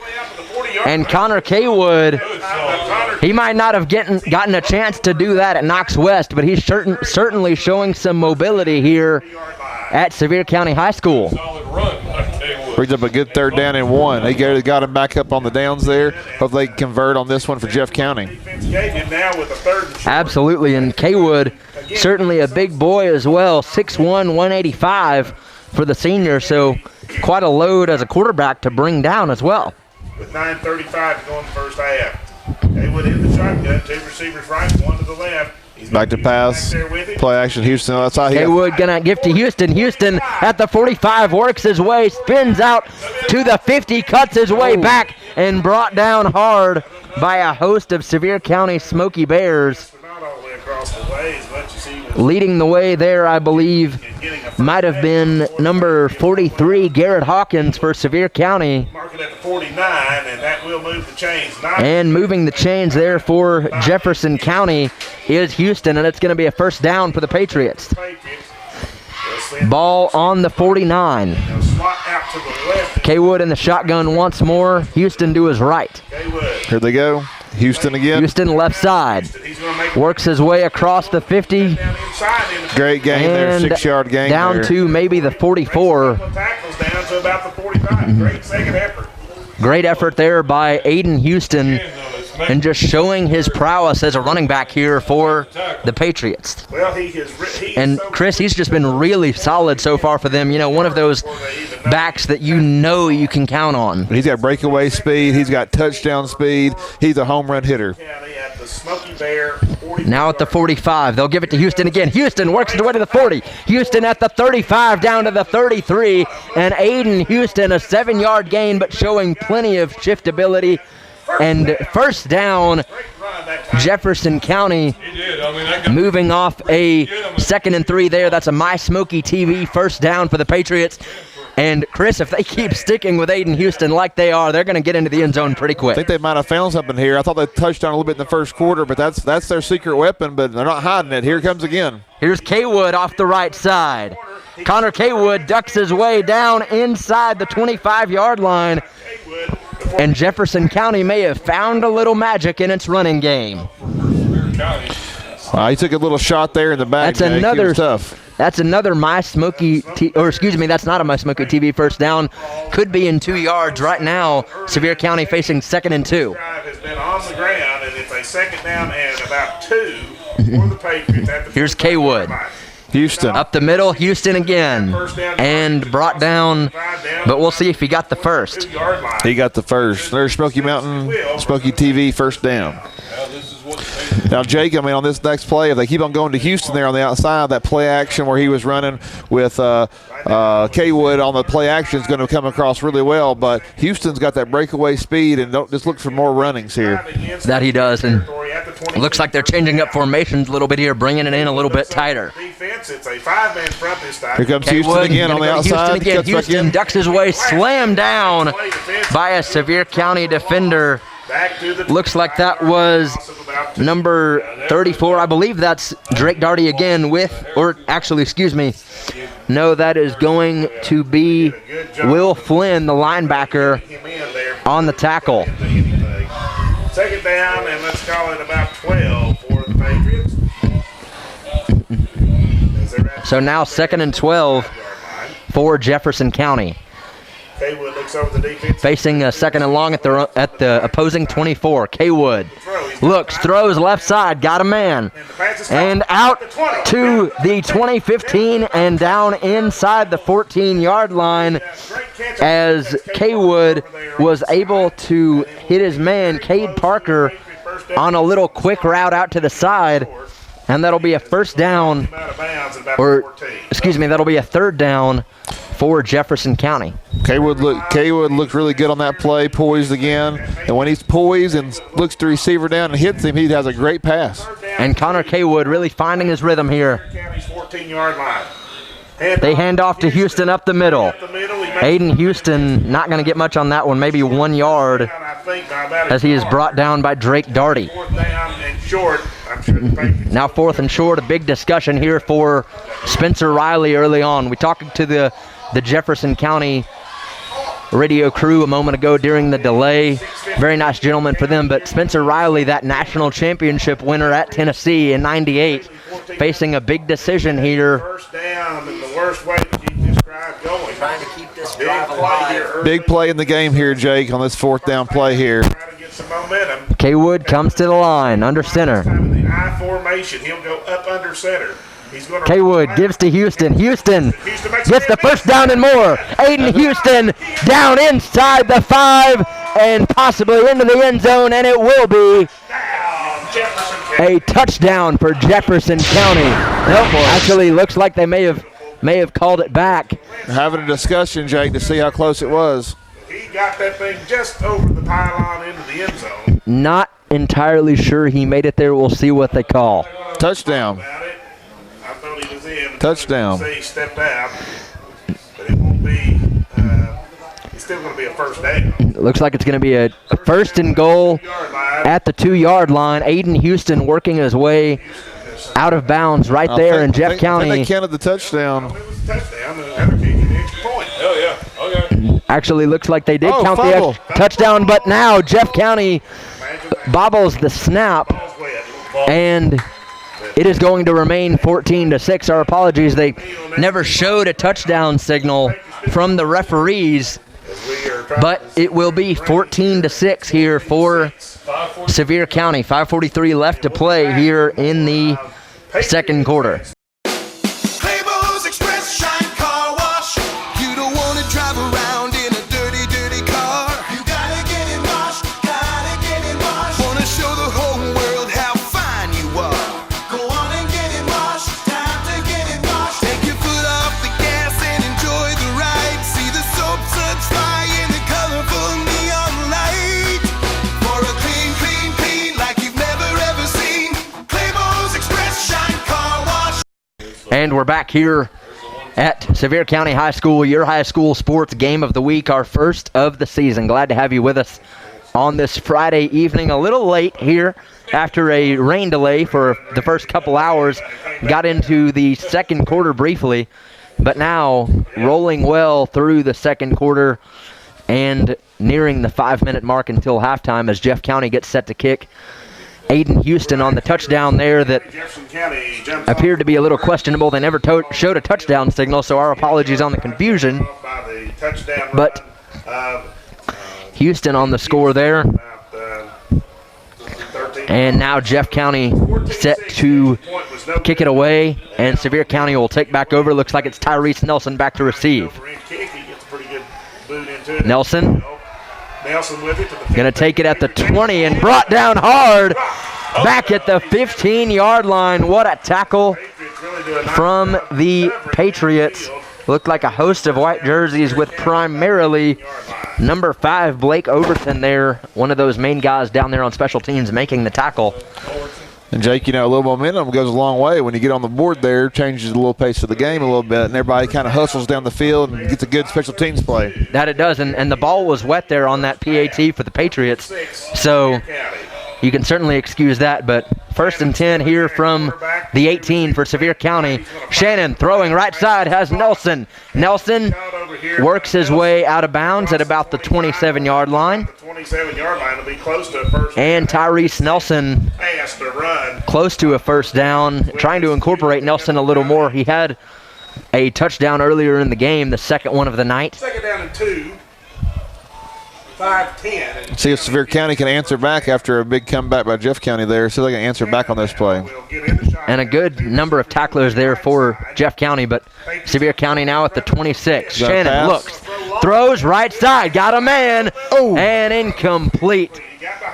And Connor Kaywood, he might not have gotten a chance to do that at Knox West, but he's certainly showing some mobility here at Sevier County High School. Brings up a good 3rd down and 1. They got him back up on the downs there. Hope they convert on this one for Jeff County. Absolutely, and Kaywood, certainly a big boy as well, 6'1", 185 for the senior, so quite a load as a quarterback to bring down as well. With 9:35 to go in the first half. Kaywood hit the shotgun, 2 receivers right, 1 to the left. Back to pass, play action, Houston. That's how Kaywood gonna give to Houston. Houston at the 45 works his way, spins out to the 50, cuts his way back, and brought down hard by a host of Sevier County Smoky Bears. Leading the way there, I believe, might have been number 43, Garrett Hawkins for Sevier County. Marking at the 49, and that will move the chains. And moving the chains there for Jefferson County is Houston, and it's going to be a first down for the Patriots. Ball on the 49. Slot out to the left. Kaywood in the shotgun once more. Houston to his right. Kaywood. Here they go. Houston again. Houston left side. He's going to make Works his way across the 50. down inside in the Great game there, And 6-yard gain down there. to maybe the 44. tackles down to about the 45. Great second effort. Great effort there by Aiden Houston, and just showing his prowess as a running back here for the Patriots. Well, he And Chris, he's just been really solid so far for them. You know, one of those backs that you know you can count on. He's got breakaway speed. He's got touchdown speed. He's a home run hitter. at the Smoky Bear 40. Now at the 45, they'll give it to Houston again. Houston works his way to the 40. Houston at the 35, down to the 33, and Aiden Houston, a 7-yard gain, but showing plenty of shiftability. And first down, Jefferson County moving off a 2nd and 3 there. That's a My Smoky TV first down for the Patriots. And Chris, if they keep sticking with Aiden Houston like they are, they're going to get into the end zone pretty quick. I think they might have found something here. I thought they touched on a little bit in the first quarter, but that's their secret weapon, but they're not hiding it. Here it comes again. Here's Kaywood off the right side. Connor Kaywood ducks his way down inside the 25-yard line. And Jefferson County may have found a little magic in its running game. He took a little shot there in the back. That's Jake. another He was tough. That's another My Smoky, that's not a My Smoky TV first down. Could be in 2 yards right now. Sevier County facing 2nd and 2. Drive has been on the ground, and it's a 2nd down and about 2 for the Patriots. At the Here's Kaywood. Houston. Up the middle, Houston again. And brought down, but we'll see if he got the first. 2-yard line. He got the first. There's Smoky Mountain, Smoky TV first down. Now, Jake, I mean, on this next play, if they keep on going to Houston there on the outside, that play action where he was running with Kaywood on the play action is going to come across really well. But Houston's got that breakaway speed, and don't just look for more runnings here. That he does, and looks like they're changing up formations a little bit here, bringing it in a little bit tighter. Defense, it's a 5-man front this time. Here comes Kaywood Houston again on the gonna go to outside. Houston again. Cuts back Houston in. ducks his way, slammed down by a Sevier County defender. Back to the Looks like that was number 34. I believe that's Drake Darty again No, that is going to be Will Flynn, the linebacker, on the tackle. 2nd down, and let's call it about 12 for the Patriots. So now 2nd and 12 for Jefferson County. Kaywood looks over the defense. Facing a 2nd and long at the opposing 24. Kaywood looks, throws left side, got a man. And out to the 20-15 and down inside the 14-yard line as Kaywood was able to hit his man, Cade Parker, on a little quick route out to the side. And that'll be a first down, that'll be a 3rd down for Jefferson County. Kaywood looked really good on that play, poised again. And when he's poised and looks the receiver down and hits him, he has a great pass. And Connor Kaywood really finding his rhythm here. County's 14-yard line. They hand off to Houston up the middle. Aiden Houston not going to get much on that one, maybe 1 yard, as he is brought down by Drake Darty. Now 4th and short, a big discussion here for Spencer Riley early on. We talked to the Jefferson County radio crew a moment ago during the delay. Very nice gentleman for them, but Spencer Riley, that national championship winner at Tennessee in '98, facing a big decision here. First down and the worst way to keep this drive going. Trying to keep this drive alive. Big play in the game here, Jake, on this 4th down play here. Try to get some momentum. Kaywood comes to the line, under center. In the I formation, he'll go up under center. Kaywood gives to Houston. Houston gets the first down and more. Aiden Houston down inside the 5 and possibly into the end zone, and it will be a touchdown for Jefferson County. Nope, actually looks like they may have called it back. We're having a discussion, Jake, to see how close it was. He got that thing just over the pylon into the end zone. Not entirely sure he made it there. We'll see what they call. Touchdown. I thought he was in. Touchdown. Say he stepped out, but it won't be. It's still going to be a first down. It looks like it's going to be a 1st and goal at the 2-yard line. Aiden Houston working his way out of bounds right there in Jeff County. I think they counted the touchdown. It was a touchdown. And the other kick an extra point. Oh yeah. Okay. Actually looks like they did count fumble. the touchdown, but now Jeff County bobbles the snap, and it is going to remain 14-6. Our apologies, they never showed a touchdown signal from the referees, but it will be 14-6 here for Sevier County. 5:43 left to play here in the second quarter. And we're back here at Sevier County High School, your high school sports game of the week, our first of the season. Glad to have you with us on this Friday evening. A little late here after a rain delay for the first couple hours. Got into the second quarter briefly, but now rolling well through the second quarter and nearing the 5-minute mark until halftime as Jeff County gets set to kick. Aiden Houston on the touchdown there that appeared to be a little questionable. They never showed a touchdown signal, so our apologies on the confusion. But Houston on the score there. And now Jeff County set to kick it away, and Sevier County will take back over. Looks like it's Tyrese Nelson back to receive. Nelson going to take it at the 20 and brought down hard back at the 15-yard line. What a tackle from the Patriots. Looked like a host of white jerseys with primarily number 5, Blake Overton there, one of those main guys down there on special teams making the tackle. And Jake, you know, a little momentum goes a long way. When you get on the board there, changes the little pace of the game a little bit, and everybody kind of hustles down the field and gets a good special teams play. That it does, and the ball was wet there on that PAT for the Patriots, so you can certainly excuse that. But 1st and 10 here from the 18 for Sevier County. Shannon throwing right side has Nelson. Nelson works his way out of bounds at about the 27-yard line. And Tyrese Nelson close to a first down, trying to incorporate Nelson a little more. He had a touchdown earlier in the game, the second one of the night. 2nd down and 2. 5-10. See if Sevier County can answer back after a big comeback by Jeff County there. See if they can answer back on this play. And a good number of tacklers there for Jeff County, but Sevier County now at the 26. Shannon looks, throws right side, got a man, and incomplete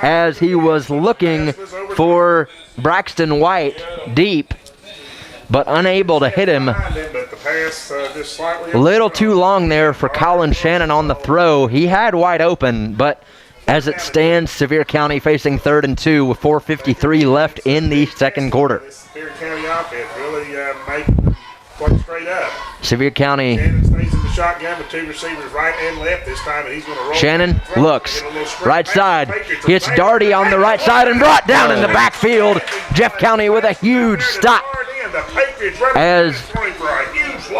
as he was looking for Braxton White deep, but unable to hit him. A little too long there for Colin Shannon on the throw. He had White open, but as it stands, Sevier County facing 3rd and 2 with 4:53 left in the second quarter. Sevier County offense really play straight up. Sevier County. Shannon stays in the shotgun with 2 receivers right and left this time, and he's going to roll. Shannon looks right side, hits Darty on the right side and brought down in the backfield. Jeff County with a huge stop as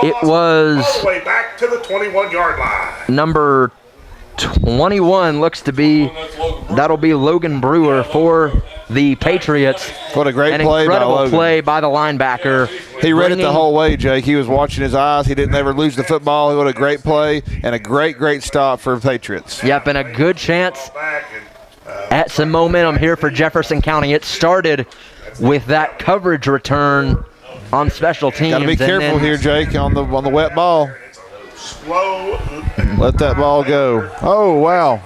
it was all the way back to the 21-yard line. Number 21 looks to be, that'll be Logan Brewer for the Patriots. What a great An play by incredible Logan. play by the linebacker. He read it the whole way, Jake. He was watching his eyes. He didn't ever lose the football. What a great play and a great stop for the Patriots. Yep, and a good chance at some momentum here for Jefferson County. It started with that coverage return on special teams. Got to be careful here, Jake, on the wet ball. Let that ball go. Oh, wow.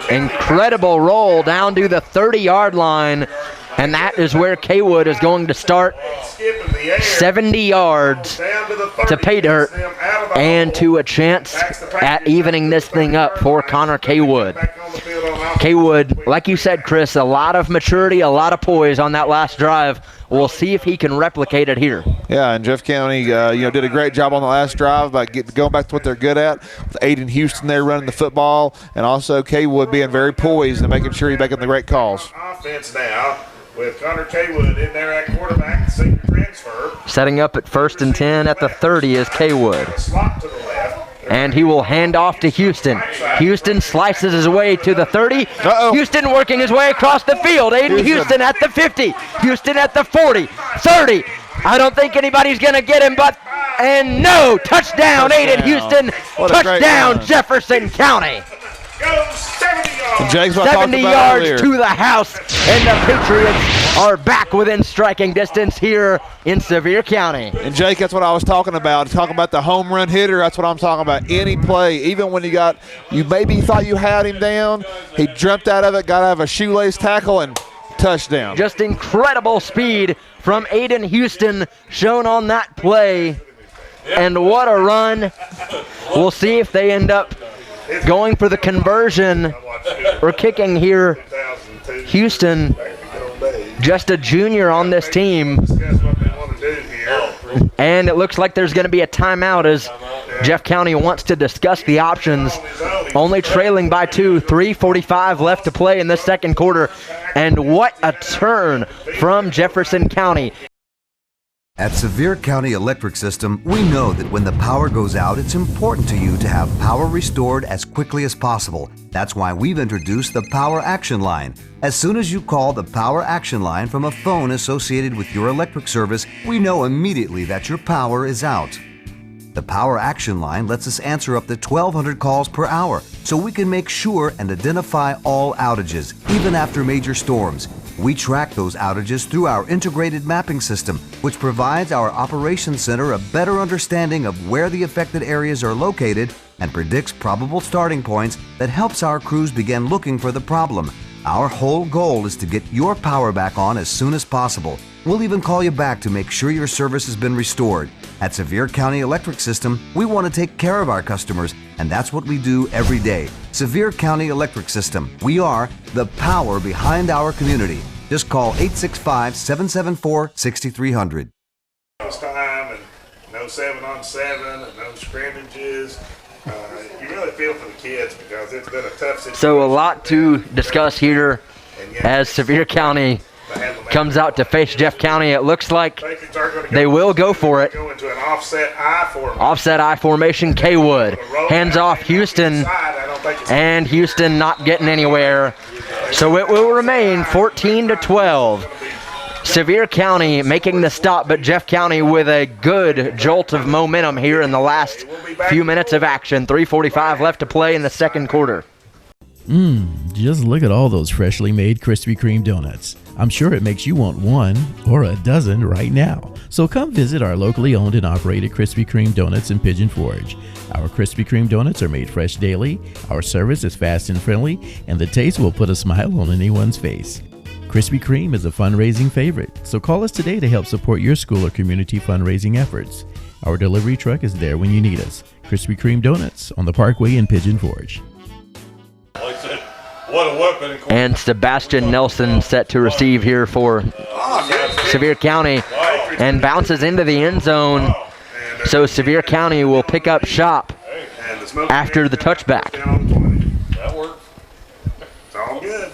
Incredible roll down to the 30-yard line, and that is where Kaywood is going to start. 70 yards to pay dirt and to a chance at evening this thing up for Connor Kaywood. Kaywood, like you said, Chris, a lot of maturity, a lot of poise on that last drive. We'll see if he can replicate it here. Yeah, and Jeff County, did a great job on the last drive by going back to what they're good at. With Aiden Houston there running the football, and also Kaywood being very poised and making sure he's making the great calls. Offense now with Connor Kaywood in there at quarterback, senior transfer. Setting up at 1st and 10 at the 30 is Kaywood. Slot to the left. And he will hand off to Houston. Houston slices his way to the 30. Houston working his way across the field. Aiden Houston at the 50. Houston at the 40. 30. I don't think anybody's going to get him, and no, touchdown, Aiden Houston. Touchdown, Jefferson County. Goes 70 yards. Jake's what I talked 70 about yards earlier. to the house, and the Patriots are back within striking distance here in Sevier County. And Jake, that's what I was talking about. Talking about the home run hitter, that's what I'm talking about. Any play, even when you maybe thought you had him down, he jumped out of it, got out of a shoelace tackle, and touchdown. Just incredible speed from Aiden Houston shown on that play. And what a run. We'll see if they end up going for the conversion or kicking here. Houston, just a junior on this team. And it looks like there's going to be a timeout as Jeff County wants to discuss the options. Only trailing by 2, 3:45 left to play in the second quarter. And what a turn from Jefferson County. At Sevier County Electric System, we know that when the power goes out, it's important to you to have power restored as quickly as possible. That's why we've introduced the Power Action Line. As soon as you call the Power Action Line from a phone associated with your electric service, we know immediately that your power is out. The Power Action Line lets us answer up to 1,200 calls per hour, so we can make sure and identify all outages, even after major storms. We track those outages through our integrated mapping system, which provides our operations center a better understanding of where the affected areas are located and predicts probable starting points that helps our crews begin looking for the problem. Our whole goal is to get your power back on as soon as possible. We'll even call you back to make sure your service has been restored. At Sevier County Electric System, we want to take care of our customers, and that's what we do every day. Sevier County Electric System. We are the power behind our community. Just call 865-774-6300. Time and no 7-on-7 and no scrimmages. You really feel for the kids because it's been a tough situation. So a lot to discuss here as Sevier County comes out to face Jeff County. It looks like they will go for it. Go into an offset I formation. Offset I formation, K-Wood. Hands off Houston, and Houston not getting anywhere. So it will remain 14-12. Sevier County making the stop, but Jeff County with a good jolt of momentum here in the last few minutes of action. 3:45 left to play in the second quarter. Just look at all those freshly made Krispy Kreme donuts. I'm sure it makes you want one or a dozen right now. So come visit our locally owned and operated Krispy Kreme donuts in Pigeon Forge. Our Krispy Kreme donuts are made fresh daily, our service is fast and friendly, and the taste will put a smile on anyone's face. Krispy Kreme is a fundraising favorite, so call us today to help support your school or community fundraising efforts. Our delivery truck is there when you need us. Krispy Kreme Donuts on the Parkway in Pigeon Forge. Like I said, what a weapon. And Sebastian Nelson set to receive here for Sevier County and bounces into the end zone. So Sevier County will pick up shop after the touchback. That works. It's all good.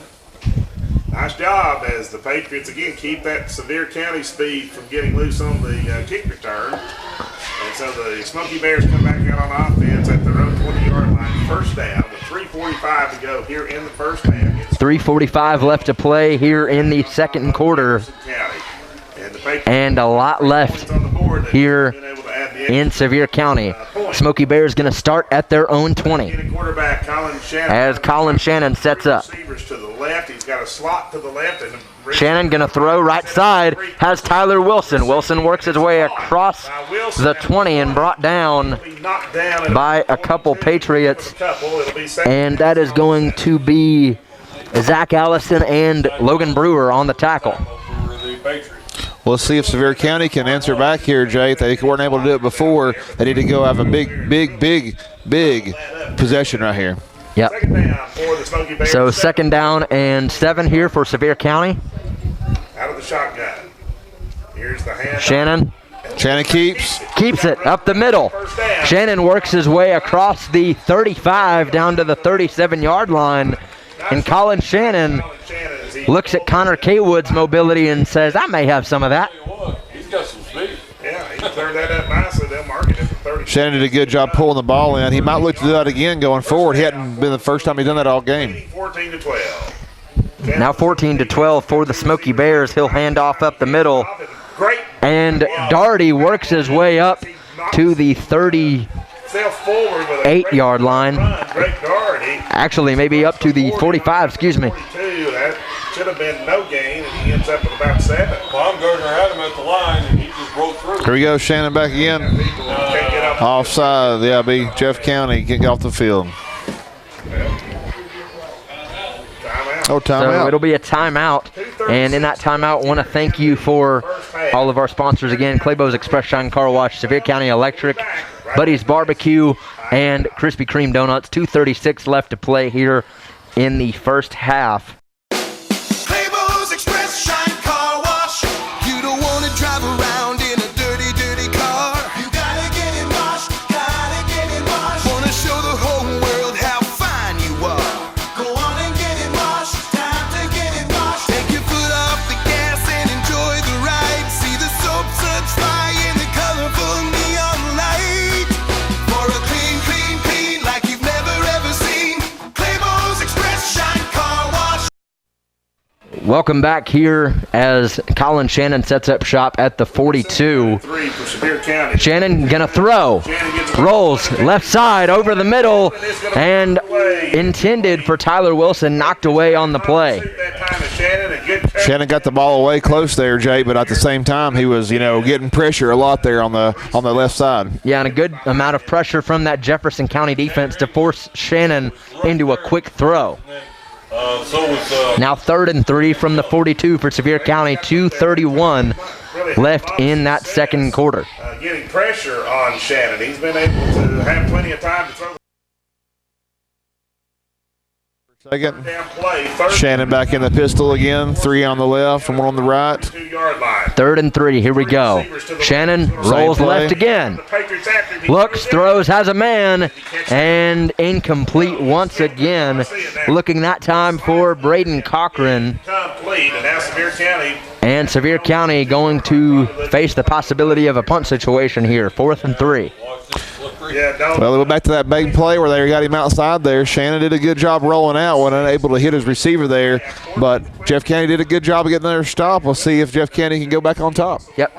Nice job as the Patriots again keep that Sevier County speed from getting loose on the kick return. And so the Smoky Bears come back out on offense at their own 20-yard line, first down with 3:45 to go here in the first half. 3:45 left to play here in the second quarter. And a lot left here in Sevier County. Smoky Bears going to start at their own 20 as Colin Shannon sets up. Shannon going to throw right side, has Tyler Wilson. Wilson works his way across the 20 and brought down by a couple Patriots. And that is going to be Zach Allison and Logan Brewer on the tackle. Well, let's see if Sevier County can answer back here, Jay. If they weren't able to do it before, they need to go have a big possession right here. Yep. So second down and 7 here for Sevier County. Out of the shotgun. Here's the hand. Shannon keeps it up the middle. Shannon works his way across the 35 down to the 37-yard line. And Colin Shannon looks at Connor Kaywood's mobility and says, I may have some of that. He's got some speed. Yeah, he can clear that up nicely. They'll mark it at the 35. Shannon did a good job pulling the ball in. He might look to do that again going forward. He hadn't been the first time he's done that all game. 14-12. Now 14-12 for the Smoky Bears. He'll hand off up the middle. And Daugherty works his way up to the 38-yard line. Actually, maybe up to the 45, excuse me. That should have been no gain, and he ends up with about 7. Baumgartner had him at the line, and he just broke through. Here we go, Shannon back again. Offside, yeah, be Jeff County kick off the field. Oh, timeout. So it'll be a timeout. And in that timeout, I want to thank you for all of our sponsors again. Claybo's Express Shine Car Wash, Sevier County Electric, Buddy's Barbecue, and Krispy Kreme Donuts. 2:36 left to play here in the first half. Claybo's Express Shine Car Wash. You don't want to drive around in a dirty, dirty car. You gotta get it washed, gotta get it washed. Wanna show the whole world how fine you are. Go on and get it washed, time to get it washed. Take your foot off the gas and enjoy the ride. See the soap suds fly in the colorful neon light. For a clean, clean, clean like you've never ever seen. Claybo's Express Shine Car Wash. Welcome back here as Colin Shannon sets up shop at the 42. 3 for Sevier County. Shannon gonna throw. Rolls left side over the middle and intended for Tyler Wilson, knocked away on the play. Shannon got the ball away close there, Jay, but at the same time he was, getting pressure a lot there on the left side. Yeah, and a good amount of pressure from that Jefferson County defense to force Shannon into a quick throw. Now 3rd and 3 from the 42 for Sevier County. 2:31 left in that second quarter. Getting pressure on Shannon. He's been able to have plenty of time to throw. Second. Shannon back in the pistol again. 3 on the left and 1 on the right. 2-yard line. 3rd and 3. Here we go. Shannon rolls left again. Looks, throws, has a man, and incomplete once again. Looking that time for Braden Cochran. Complete, and now Sevier County. And Sevier County going to face the possibility of a punt situation here. 4th and 3. Well, they went back to that big play where they got him outside there. Shannon did a good job rolling out, wasn't able to hit his receiver there, but Jeff County did a good job of getting their stop. We'll see if Jeff County can go back on top. Yep.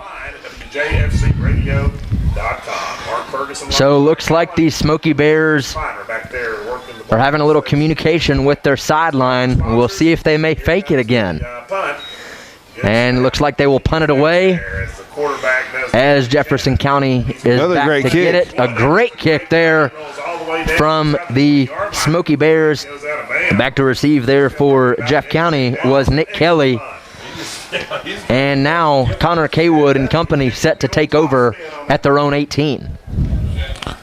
JFCRadio.com. So looks like the Smoky Bears are having a little communication with their sideline. We'll see if they may fake it again. And looks like they will punt it away as Jefferson County is back to get it. A great kick there from the Smoky Bears. Back to receive there for Jeff County was Nick Kelly. And now Connor Kaywood and company set to take over at their own 18.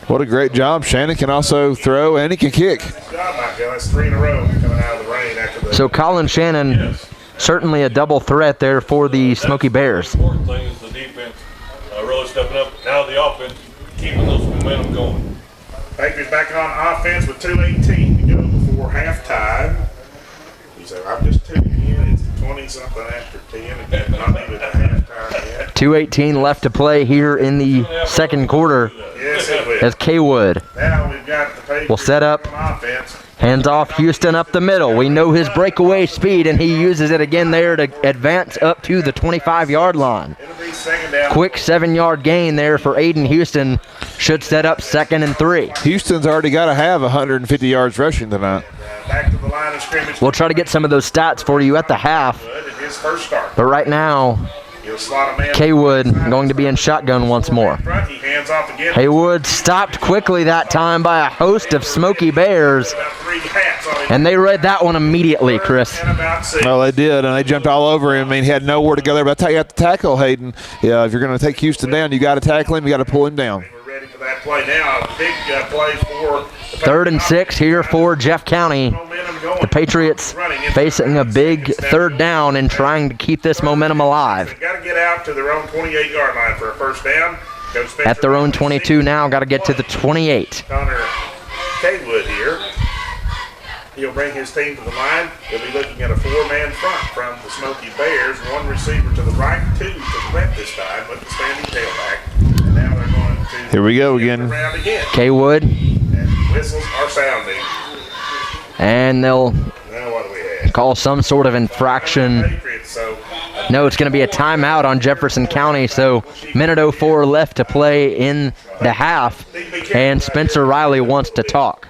What a great job. Shannon can also throw and he can kick. That's 3 in a row coming out of the rain after the. So Colin Shannon, certainly a double threat there for the Smoky Bears. The important thing is the defense really stepping up. Now the offense keeping those momentum going. Patriots back on offense with 2:18 to go before halftime. You say, I'm just tuning in. It's 20-something after 10. And not even at halftime yet. 2:18 left to play here in the second quarter. Yes, it will. As Kaywood Now we've got the Patriots will set up. on offense. Hands off Houston up the middle. We know his breakaway speed, and he uses it again there to advance up to the 25-yard line. It'll be second down. Quick 7-yard gain there for Aiden Houston. Should set up 2nd and 3. Houston's already got to have 150 yards rushing tonight. Back to the line of scrimmage. We'll try to get some of those stats for you at the half. Good in his first start. But right now, He'll slot a man. Kaywood going to be in shotgun once more. Front, he hands off again. Haywood stopped quickly that time by a host of Smoky Bears. About 3 hats on him. And they read that one immediately, Chris. And about 6. Well, they did, and they jumped all over him. I mean, he had nowhere to go there. But that's how you have to tackle Hayden. Yeah, if you're going to take Houston down, you got to tackle him. You got to pull him down. We're ready for that play now. Big play for the 3rd and 6 here for Jeff County. momentum going. The Patriots facing a big 3rd down and trying to keep this momentum alive. They've got to get out to their own 28-yard line for a first down. Coach Spencer At their own 22 now, got to get to the 28. Connor Kaywood here. He'll bring his team to the line. He'll be looking at a 4-man front from the Smoky Bears. 1 receiver to the right, 2 to the left this time with the standing tailback. And now they're going Here we go again. Around again. Kaywood, And whistles are sounding. and they'll Now what do we have? call some sort of infraction. Patriots, so No, it's going to be a timeout on Jefferson County, so minute 04 left to play in the half, and Spencer Riley wants to talk.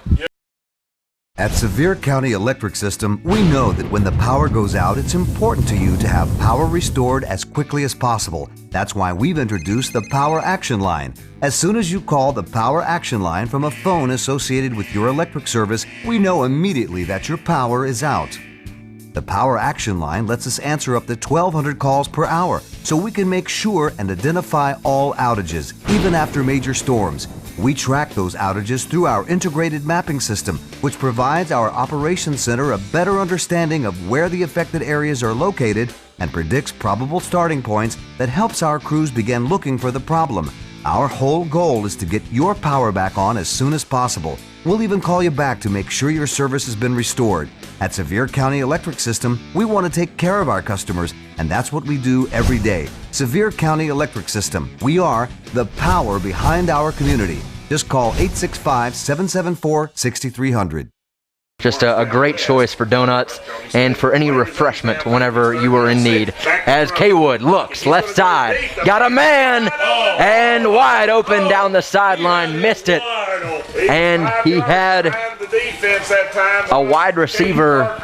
At Sevier County Electric System, we know that when the power goes out, it's important to you to have power restored as quickly as possible. That's why we've introduced the Power Action Line. As soon as you call the Power Action Line from a phone associated with your electric service, we know immediately that your power is out. The Power Action Line lets us answer up to 1,200 calls per hour, so we can make sure and identify all outages, even after major storms. We track those outages through our integrated mapping system, which provides our operations center a better understanding of where the affected areas are located and predicts probable starting points that helps our crews begin looking for the problem. Our whole goal is to get your power back on as soon as possible. We'll even call you back to make sure your service has been restored. At Sevier County Electric System, we want to take care of our customers, and that's what we do every day. Sevier County Electric System. We are the power behind our community. Just call 865-774-6300. Just a great choice for donuts and for any refreshment whenever you are in need. As Kaywood looks left side, got a man, and wide open down the sideline, missed it. And he had a wide receiver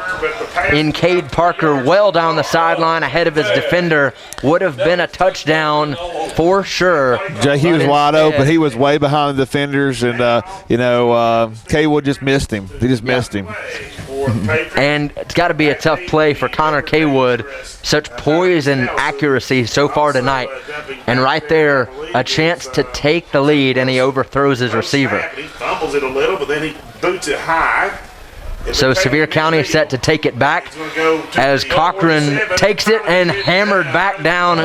in Cade Parker well down the sideline ahead of his defender. Would have been a touchdown for sure. He was wide open. He was way behind the defenders, and Kaywood just missed him. He just missed him. And it's got to be a tough play for Connor Kaywood. Such poise and accuracy so far tonight. And right there, a chance to take the lead, and he overthrows his receiver. He fumbles it a little, but then he boots it high. So Sevier County set to take it back as Cochran takes it and hammered back down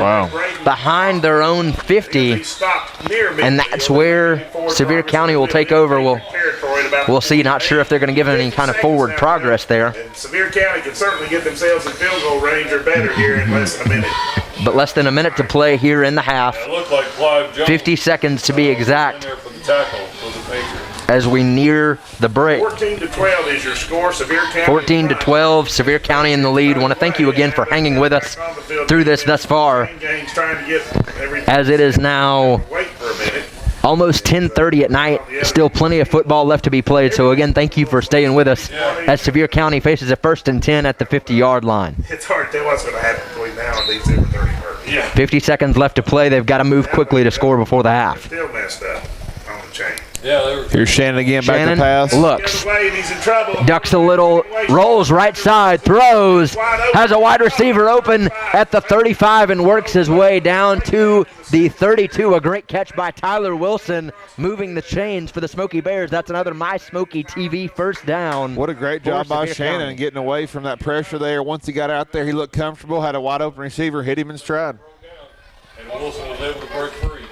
behind their own 50. And that's where Sevier County will take over. We'll see. Not sure if they're going to give any kind of forward progress there. And Sevier County can certainly get themselves in field goal range or better here in less than a minute. But less than a minute to play here in the half. 50 seconds to be exact as we near the break. 14-12 is your score. Sevier County 14-12, Sevier County in the lead. Want to thank you again for hanging with us through this thus far, as it is now almost 10:30 at night. Still plenty of football left to be played. So again, thank you for staying with us as Sevier County faces a 1st and 10 at the 50-yard line. It's hard to tell what's going to happen between now and these 30. 50 seconds left to play. They've got to move quickly to score before the half. Still messed up on the chain. Here's Shannon again, back Shannon to pass. looks, He's in trouble. ducks a little, rolls right side, throws, has a wide receiver open at the 35 and works his way down to the 32. A great catch by Tyler Wilson, moving the chains for the Smoky Bears. That's another My Smoky TV first down. What a great job by Shannon getting away from that pressure there. Once he got out there, he looked comfortable, had a wide open receiver, hit him in stride. And Wilson was able to break free.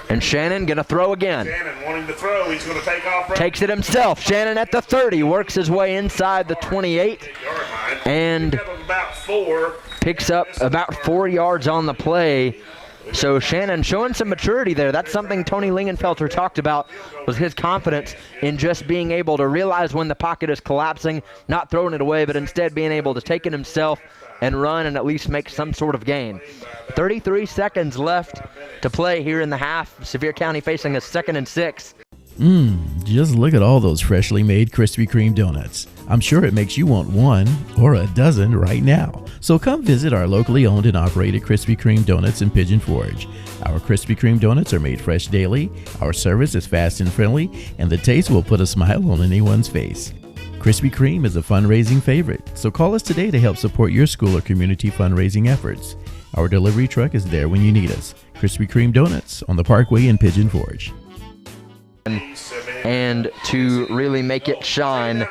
And Shannon going to throw again. Shannon wanting to throw. He's going to take off. Takes it himself. Shannon at the 30, works his way inside the 28, and picks up about 4 yards on the play. So Shannon showing some maturity there. That's something Tony Lingenfelter talked about, was his confidence in just being able to realize when the pocket is collapsing, not throwing it away, but instead being able to take it himself and run and at least make some sort of gain. 33 seconds left to play here in the half. Sevier County facing a 2nd and 6. Just look at all those freshly made Krispy Kreme donuts. I'm sure it makes you want one or a dozen right now. So come visit our locally owned and operated Krispy Kreme donuts in Pigeon Forge. Our Krispy Kreme donuts are made fresh daily, our service is fast and friendly, and the taste will put a smile on anyone's face. Krispy Kreme is a fundraising favorite, so call us today to help support your school or community fundraising efforts. Our delivery truck is there when you need us. Krispy Kreme Donuts on the Parkway in Pigeon Forge. And to really make it shine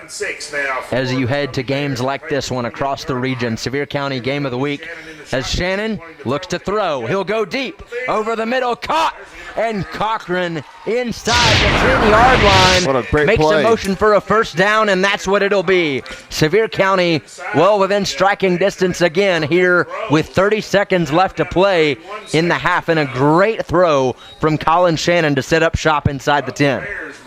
as you head to games like this one across the region. Sevier County Game of the Week as Shannon looks to throw. He'll go deep over the middle, caught, and Cochran inside the 10-yard line. What a great Makes play. a motion for a first down, and that's what it'll be. Sevier County well within striking distance again here with 30 seconds left to play in the half, and a great throw from Colin Shannon to set up shop inside the 10.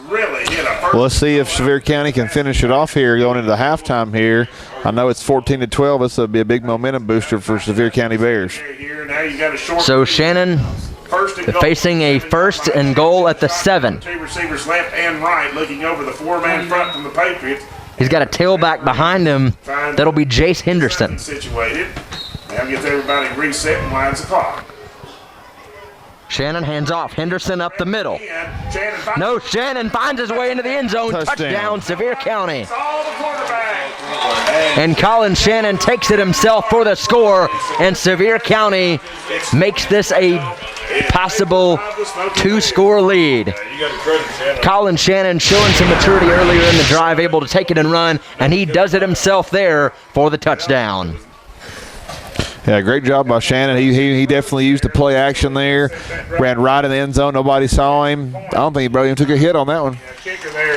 Well, let's see if Sevier County can finish it off here going into the halftime here. I know it's 14-12. This will be a big momentum booster for Sevier County Bears. So Shannon facing a first and goal at the 7. Two receivers left and right looking over the four-man front from the Patriots. He's got a tailback behind him. That'll be Jace Henderson. Situated. Now gets everybody reset and winds the clock. Shannon hands off. Henderson up the middle. No, Shannon finds his way into the end zone. Touchdown, Sevier County. And Colin Shannon takes it himself for the score, and Sevier County makes this a possible 2-score lead. Colin Shannon showing some maturity earlier in the drive, able to take it and run, and he does it himself there for the touchdown. Yeah, great job by Shannon. He definitely used the play action there. Ran right in the end zone. Nobody saw him. I don't think he probably even took a hit on that one.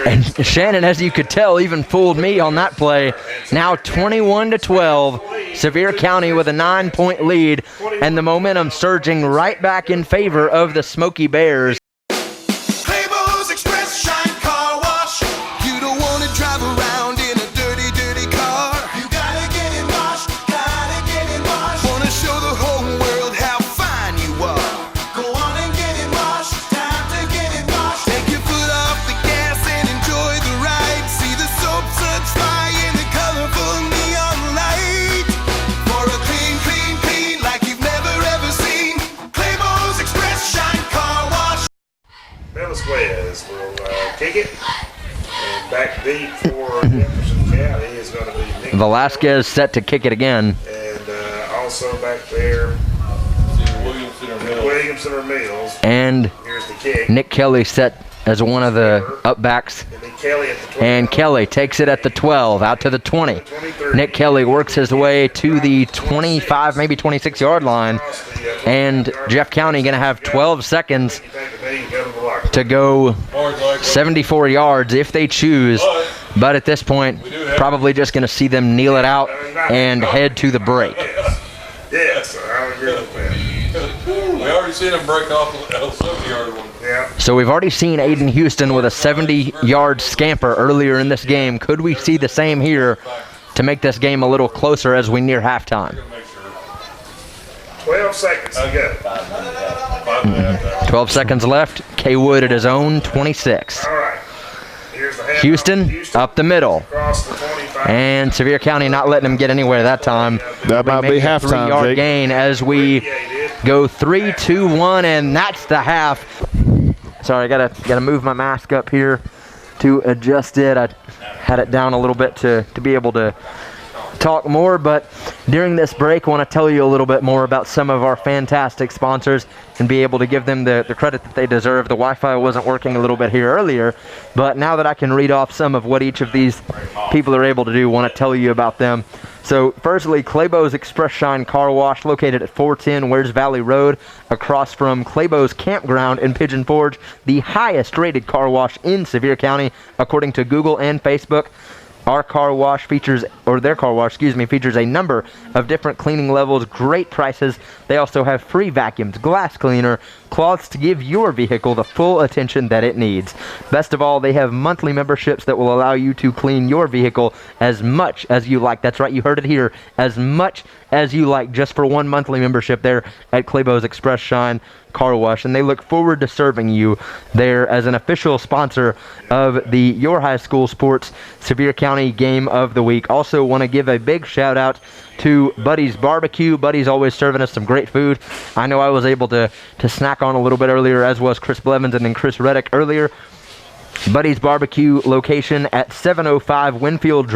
And Shannon, as you could tell, even fooled me on that play. Now 21-12. Sevier County with a 9-point lead, and the momentum surging right back in favor of the Smoky Bears. Claybo's Express Shine Car Wash. You don't want to drive around in a dirty, dirty car. You gotta get it washed, gotta get it washed. Wanna show the whole world how fine you are. Go on and get it washed, time to get it washed. Take your foot off the gas and enjoy the ride. See the soap suds fly in the colorful neon light. For a clean, clean, clean like you've never ever seen. Claybo's Express Shine Car Wash. Velasquez will kick it. And back deep for Jefferson County is going to be Nick. Velasquez set to kick it again. And also back there, Williamson or Mills. And Here's the kick. Nick Kelly set as one of the upbacks. And then Kelly at the 12. And Kelly takes it at the 12, out to the 20. Nick Kelly works his way to the 25, maybe 26-yard line. And Jeff County going to have 12 seconds to go 74 yards if they choose. But at this point, probably just going to see them kneel it out and head to the break. Yes, I agree with that. We already seen him break off a 70-yard one. Yeah. So we've already seen Aiden Houston with a 70-yard scamper earlier in this game. Could we see the same here to make this game a little closer as we near halftime? 12 seconds to go. 12 seconds left. K. Wood at his own 26. All right. Here's the half. Houston up the middle. Across the 25. And Sevier County not letting him get anywhere that time. That might be Make a halftime, 3-yard Jake. gain as we go 3-2-1, and that's the half. Sorry, I gotta move my mask up here to adjust it. I had it down a little bit to be able to talk more, but during this break I want to tell you a little bit more about some of our fantastic sponsors and be able to give them the credit that they deserve. The Wi-Fi wasn't working a little bit here earlier, but now that I can read off some of what each of these people are able to do, I want to tell you about them. So firstly, Claybo's Express Shine Car Wash, located at 410 Wears Valley Road, across from Claybo's Campground in Pigeon Forge, the highest rated car wash in Sevier County according to Google and Facebook. Their car wash features a number of different cleaning levels, great prices. They also have free vacuums, glass cleaner, cloths to give your vehicle the full attention that it needs. Best of all, they have monthly memberships that will allow you to clean your vehicle as much as you like. That's right, you heard it here, as much as you like, just for one monthly membership there at Claybo's Express Shine Car Wash, and they look forward to serving you there as an official sponsor of the Your High School Sports Sevier County Game of the Week. Also want to give a big shout out to Buddy's Barbecue. Buddy's always serving us some great food. I know I was able to snack on a little bit earlier, as was Chris Blevins and then Chris Reddick earlier. Buddy's Barbecue location at 705 Winfield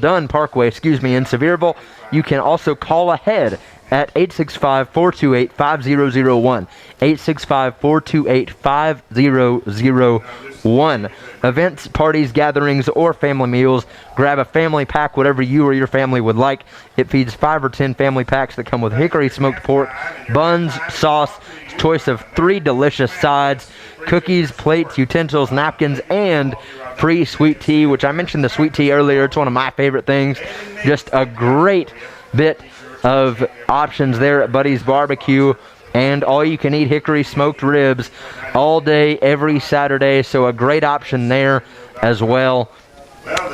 Dunn Parkway, in Sevierville. You can also call ahead at 865-428-5001. 865-428-5001. Events, parties, gatherings, or family meals. Grab a family pack, whatever you or your family would like. It feeds 5 or 10 family packs that come with hickory smoked pork, buns, sauce, choice of 3 delicious sides, cookies, plates, utensils, napkins, and free sweet tea, which I mentioned the sweet tea earlier. It's one of my favorite things. Just a great bit of options there at Buddy's Barbecue, and all-you-can-eat hickory smoked ribs all day, every Saturday, so a great option there as well.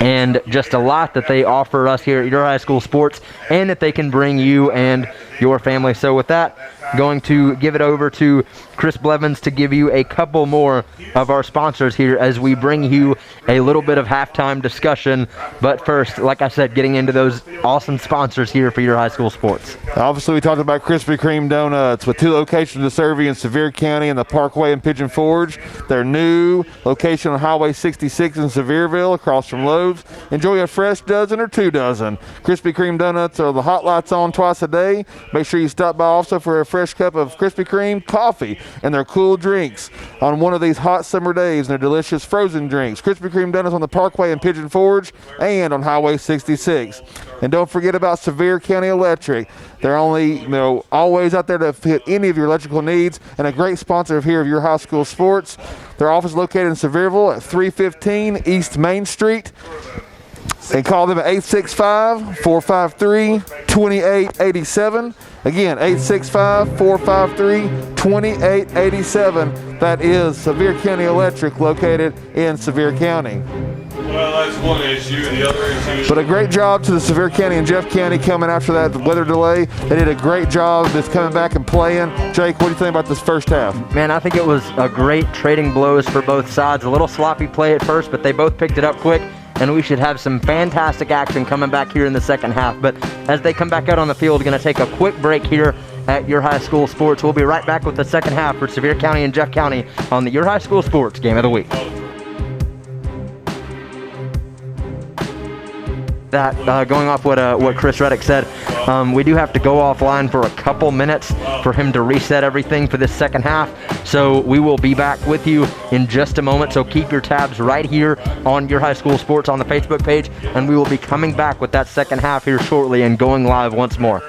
And just a lot that they offer us here at Your High School Sports, and that they can bring you and your family. So with that, going to give it over to Chris Blevins to give you a couple more of our sponsors here as we bring you a little bit of halftime discussion. But first, like I said, getting into those awesome sponsors here for Your High School Sports. Obviously, we talked about Krispy Kreme donuts with 2 locations to serve you in Sevier County and the Parkway in Pigeon Forge. Their new location on Highway 66 in Sevierville, across from Lowe's. Enjoy a fresh dozen or 2 dozen. Krispy Kreme donuts are the hot lights on twice a day. Make sure you stop by also for a fresh cup of Krispy Kreme coffee and their cool drinks on one of these hot summer days, and their delicious frozen drinks. Krispy Kreme donuts on the Parkway in Pigeon Forge and on Highway 66. And don't forget about Sevier County Electric. They're only, always out there to fit any of your electrical needs, and a great sponsor here of Your High School Sports. Their office is located in Sevierville at 315 East Main Street. And call them at 865-453-2887. Again, 865-453-2887. That is Sevier County Electric, located in Sevier County. Well, that's one issue. The other issue. But a great job to the Sevier County and Jeff County coming after that weather delay. They did a great job just coming back and playing. Jake, what do you think about this first half? Man, I think it was a great trading blows for both sides. A little sloppy play at first, but they both picked it up quick. And we should have some fantastic action coming back here in the second half. But as they come back out on the field, going to take a quick break here at Your High School Sports. We'll be right back with the second half for Sevier County and Jeff County on the Your High School Sports Game of the Week. That going off what Chris Reddick said, we do have to go offline for a couple minutes for him to reset everything for this second half. So we will be back with you in just a moment. So keep your tabs right here on Your High School Sports on the Facebook page, and we will be coming back with that second half here shortly and going live once more.